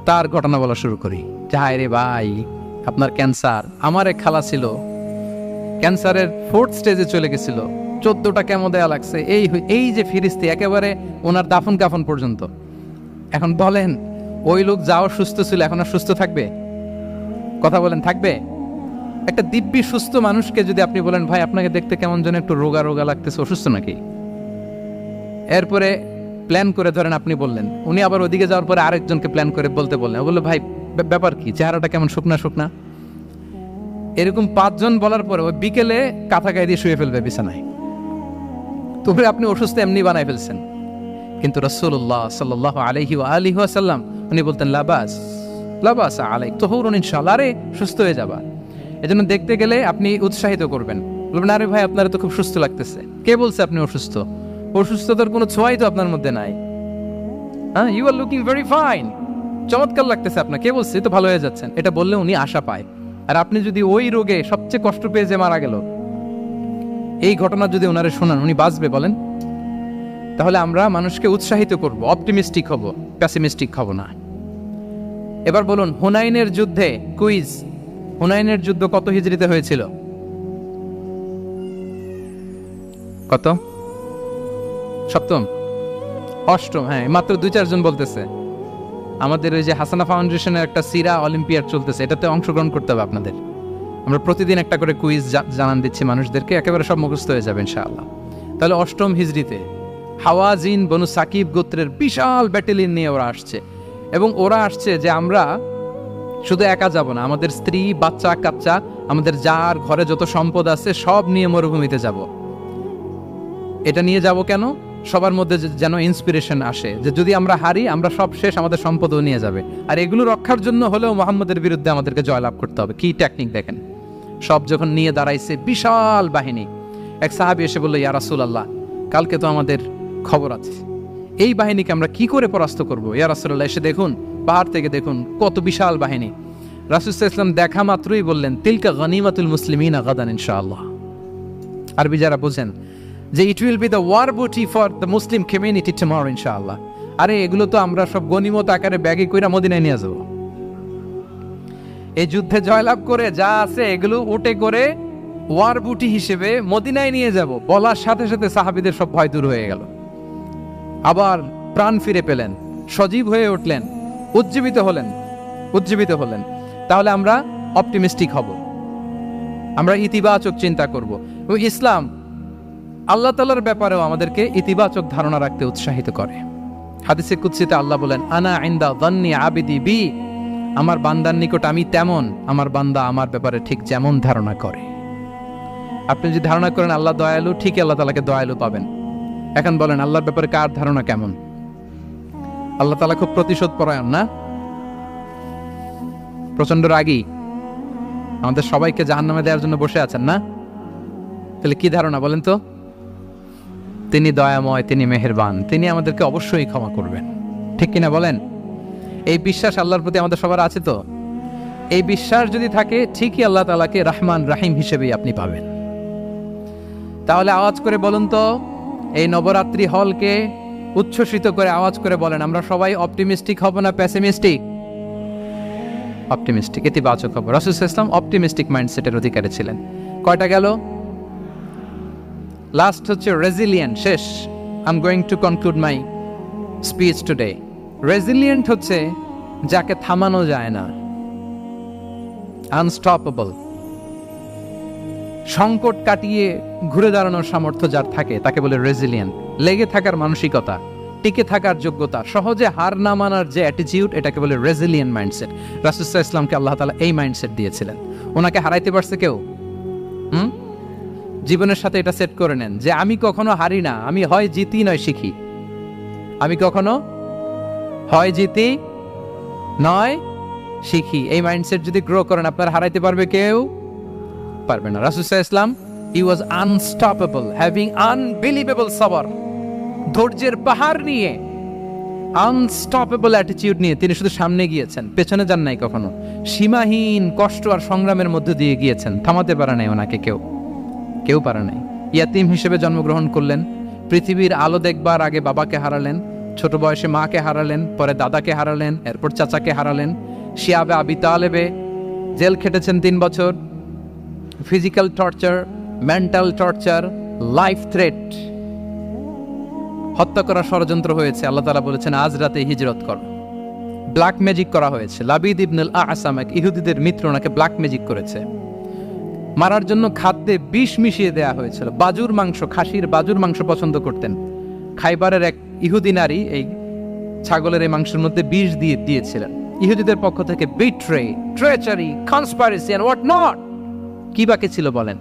S1: তার ঘটনা বলা শুরু করি। হায় রে ভাই, আপনার ক্যান্সার, আমার এক খালা ছিল ক্যান্সারের 4th স্টেজে চলে গেছিল, 14টা কেমো দেয়া লাগছে, এই যে ফিরিস্তি একেবারে ওনার দাফন কাফন পর্যন্ত। এখন বলেন, ওই লোক যাও সুস্থ ছিল, এখন আর সুস্থ থাকবে? কথা বলেন, থাকবে? একটা দিব্যি সুস্থ মানুষকে যদি আপনি বলেন ভাই আপনাকে দেখতে কেমন যেন একটু রোগা রোগা লাগতেছে, অসুস্থ নাকি? এরপরে প্ল্যান করে ধরেন আপনি বললেন, উনি আবার ওদিকে যাওয়ার পরে আরেকজনকে প্ল্যান করে বলতে বললেন, বললো ভাই ব্যাপার কি, চেহারাটা কেমন শুকনা শুকনা। এরকম 5 জন বলার পরে ওই বিকেলে কাঁথা গায়ে দিয়ে শুয়ে ফেলবে বিছানায়। তবে আপনি অসুস্থ এমনি বানাই ফেলছেন। কিন্তু রাসূলুল্লাহ সাল্লাল্লাহু আলাইহি ওয়া আলিহি ওয়াসাল্লাম উনি বলতেন লা বাস আলাইক তুহুরুন ইনশাআল্লাহ, আরে সুস্থ হয়ে যাবা। এজন্য দেখতে গেলে আপনি উৎসাহিত করবেন, বলবেন আরে ভাই আপনার তো খুব সুস্থ লাগতেছে। কে বলছে আপনি অসুস্থ? অসুস্থতার কোনো ছোঁয়াই তো আপনার মধ্যে নাই। হ্যাঁ, you are looking very fine, চমৎকার লাগতেছে আপনার, কে বলছে? তো ভালো হয়ে যাচ্ছেন। এটা বললে উনি আশা পায়। আর আপনি যদি ওই রোগে সবচেয়ে কষ্ট পেয়ে যে মারা গেল, এই ঘটনা যদি ওনারে শোনান, উনি বাঁচবে বলেন? তাহলে আমরা মানুষকে উৎসাহিত করব, অপটিমিস্টিক হব, প্যাসিমিস্টিক হব না। এবার বলুন, হুনাইনের যুদ্ধে, কুইজ, হুনাইনের যুদ্ধ কত হিজরিতে হয়েছিল? কত? 7ম, 8ম? হ্যাঁ, মাত্র 2-4 জন বলতেছে। আমাদের ওই যে হাসানা ফাউন্ডেশনের একটা সিরা অলিম্পিয়াড চলতেছে, এটাতে অংশগ্রহণ করতে হবে আপনাদের। আমরা প্রতিদিন একটা করে কুইজ জানান দিচ্ছি মানুষদেরকে, একেবারে সব মুখস্থ হয়ে যাবে ইনশাআল্লাহ। তাহলে 8ম হিজরিতে হাওয়াজিন বনু সাকিব গোত্রের বিশাল ব্যাটালিয়ন নিয়ে ওরা আসছে, এবং ওরা আসছে যে আমরা শুধু একা যাব না, আমাদের স্ত্রী বাচ্চা কাচ্চা, আমাদের যার ঘরে যত সম্পদ আছে সব নিয়ে মরুভূমিতে যাব। এটা নিয়ে যাব কেন? সবার মধ্যে যেন ইন্সপিরেশন আসে যে যদি আমরা হারি, আমরা সব শেষ, আমাদের সম্পদও নিয়ে যাবে। আর এগুলো রক্ষার জন্য হলেও মুহাম্মদের বিরুদ্ধে আমাদেরকে জয়লাভ করতে হবে। কি টেকনিক দেখেন! সব যখন নিয়ে দাঁড়াইছে বিশাল বাহিনী, এক সাহাবী এসে বলল, ইয়া রাসূলুল্লাহ, কালকে তো আমাদের খবর আছে, এই বাহিনীকে আমরা কি করে পরাস্ত করব? ইয়া রাসূলুল্লাহ, এসে দেখুন, পাহাড় থেকে দেখুন কত বিশাল বাহিনী। রাসূল সাল্লাল্লাহু আলাইহি ওয়াসাল্লাম দেখা মাত্রই বললেন, তিলকা গনিমাতুল মুসলিমিনা গাদান ইনশাআল্লাহ। আরবি যারা বুঝেন, যে it will be the war booty for the Muslim community tomorrow ইনশাআল্লাহ। আরে এগুলো তো আমরা সব গনিমত আকারে ব্যাগে কইরা মদিনায় নিয়ে যাব। এই যুদ্ধে জয়লাভ করে যা আছে এগুলো উটে করে ওয়ার বুটি হিসেবে মদিনায় নিয়ে যাব। বলার সাথে সাথে সাহাবীদের সব ভয় দূর হয়ে গেল, আবার প্রাণ ফিরে পেলেন, সজীব হয়ে উঠলেন, উজ্জীবিত হলেন। তাহলে আমরা অপটিমিস্টিক হব, আমরা ইতিবাচক চিন্তা করব। এবং ইসলাম আল্লাহ তাআলার ব্যাপারেও আমাদেরকে ইতিবাচক ধারণা রাখতে উৎসাহিত করে। হাদিসে কুদসিতে আল্লাহ বলেন, আনা ইনদা যান্নি আবিদি বি, আমার বান্দার নিকট আমি তেমন, আমার বান্দা আমার ব্যাপারে ঠিক যেমন ধারণা করে। আপনি যদি ধারণা করেন আল্লাহ দয়ালু, ঠিক আল্লাহ তাআলাকে দয়ালু পাবেন। এখন বলেন আল্লাহর ব্যাপারে কার ধারণা কেমন? আল্লাহ তাআলা খুব প্রতিশোধ পরায়ণ না? প্রচন্ড রাগী, আমাদের সবাইকে জাহান্নামে দেওয়ার জন্য বসে আছেন না? তাহলে কি ধারণা বলেন তো? তিনি দয়াময়, তিনি মেহেরবান, তিনি আমাদেরকে অবশ্যই ক্ষমা করবেন, ঠিক কিনা বলেন? এই বিশ্বাস আল্লাহর প্রতি আমাদের সবার আছে তো? এই বিশ্বাস যদি থাকে, ঠিকই আল্লাহ তাআলাকে রহমান রাহিম হিসেবেই আপনি পাবেন। তাহলে আওয়াজ করে বলুন তো, এই নবরাত্রি হলকে উচ্ছ্বসিত করে আওয়াজ করে বলেন, আমরা সবাই অপটিমিস্টিক হব না পেসিমিস্টিক? অপটিমিস্টিক, ইতিবাচক হব। রাসূল সাল্লাল্লাহু আলাইহি ওয়াসাল্লাম অপটিমিস্টিক মাইন্ডসেটের অধিকারী ছিলেন। কয়টা গেল? লাস্ট হচ্ছে রেজিলিয়েন্ট। শেষ। I am going to conclude my speech today. Resilient হচ্ছে যাকে থামানো যায় না, আনস্টপেবল। সংকট কাটিয়ে ঘুরে দাঁড়ানোর সামর্থ্য যার থাকে তাকে বলে রেজিলিয়েন্ট। লেগে থাকার মানসিকতা, টিকে থাকার যোগ্যতা, সহজে হার না মানার যে অ্যাটিটিউড, এটাকে বলে রেজিলিয়েন্ট মাইন্ডসেট। রাসূল সাল্লাল্লাহু আলাইহি ওয়াসাল্লামকে আল্লাহ তাআলা এই মাইন্ডসেট দিয়েছিলেন। ওনাকে হারাইতে পারছে কেউ? জীবনের সাথে এটা সেট করে নেন যে আমি কখনো হারি না, আমি হয় জিতি নয় শিখি। আমি কখনো হয় জিতি নয় শিখি। এই মাইন্ডসেট যদি গ্রো করেন, আপনার হারাইতে পারবে কেউ? পারবে না। রাসূল সাল্লাল্লাহু আলাইহি ওয়াসাল্লাম, হি ওয়াজ আনস্টপেবল, হ্যাভিং আনবিলিভেবল সাবর। ধৈর্যের পাহাড় নিয়ে, আনস্টপেবল অ্যাটিটিউড নিয়ে তিনি শুধু সামনে গিয়েছেন, পেছনে যান নাই কখনো। সীমাহীন কষ্ট আর সংগ্রামের মধ্য দিয়ে গিয়েছেন, থামাতে পারে নাই ওনাকে কেউ পারে নাই। ইয়াতিম হিসেবে জন্মগ্রহণ করলেন, পৃথিবীর আলো দেখবার আগে বাবাকে হারালেন, ছোট বয়সে মাকে হারালেন, পরে দাদাকে হারালেন, এরপর চাচাকে হারালেন। শিয়াবে আবি তালেবে জেল খেটেছেন 3 বছর। Physical torture, mental torture, life threat, হত্যা করার ষড়যন্ত্র হয়েছে। আল্লাহ তাআলা বলেছেন আজ রাতে হিজরত কর। ব্ল্যাক ম্যাজিক করা হয়েছে। লাবিদ ইবনুল আ'সাম, এক ইহুদিদের মিত্র, ওনাকে ব্ল্যাক ম্যাজিক করেছে। মারার জন্য খাদ্যে বিষ মিশিয়ে দেয়া হয়েছিল। বাজুর মাংস, খাসির বাজুর মাংস পছন্দ করতেন। খাইবারের এক ইহুদি নারী এই ছাগলের এই মাংসের মধ্যে বিষ দিয়েছিলেন। ইহুদিদের পক্ষ থেকে betray, treachery, conspiracy and what not, কি বাকি ছিল বলেন?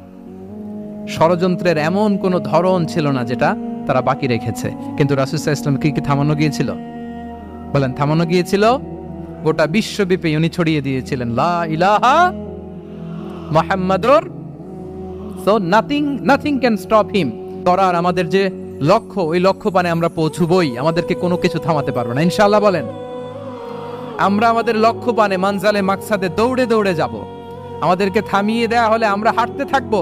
S1: ষড়যন্ত্রের এমন কোন ধরন ছিল না যেটা তারা বাকি রেখেছে। কিন্তু রাসূল সাল্লাল্লাহু আলাইহি ওয়াসাল্লাম কি থামানো গিয়েছিল? বলেন, থামানো গিয়েছিল? গোটা বিশ্বব্যাপী উনি ছড়িয়ে দিয়েছিলেন লা ইলাহা মুহাম্মাদুর। So nothing can stop him. করার আমাদের যে লক্ষ্য, ওই লক্ষ্য পানে আমরা পৌঁছবই, আমাদেরকে কোনো কিছু থামাতে পারবে না ইনশাআল্লাহ। বলেন, আমরা আমাদের লক্ষ্য পানে মানজালে মাকসাদে দৌড়ে দৌড়ে যাব। আমাদেরকে থামিয়ে দেয়া হলে আমরা হাঁটতে থাকবো,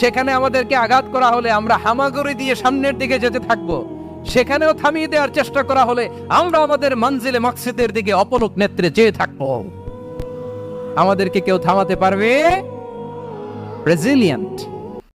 S1: সেখানে আমাদেরকে আঘাত করা হলে আমরা হামাগুড়ি দিয়ে সামনের দিকে যেতে থাকবো, সেখানেও থামিয়ে দেওয়ার চেষ্টা করা হলে আমরা আমাদের মানজিলে মাকসাদের দিকে অপলক নেত্রে যেতে থাকবো। আমাদেরকে কেউ থামাতে পারবে? রেজিলিয়েন্ট।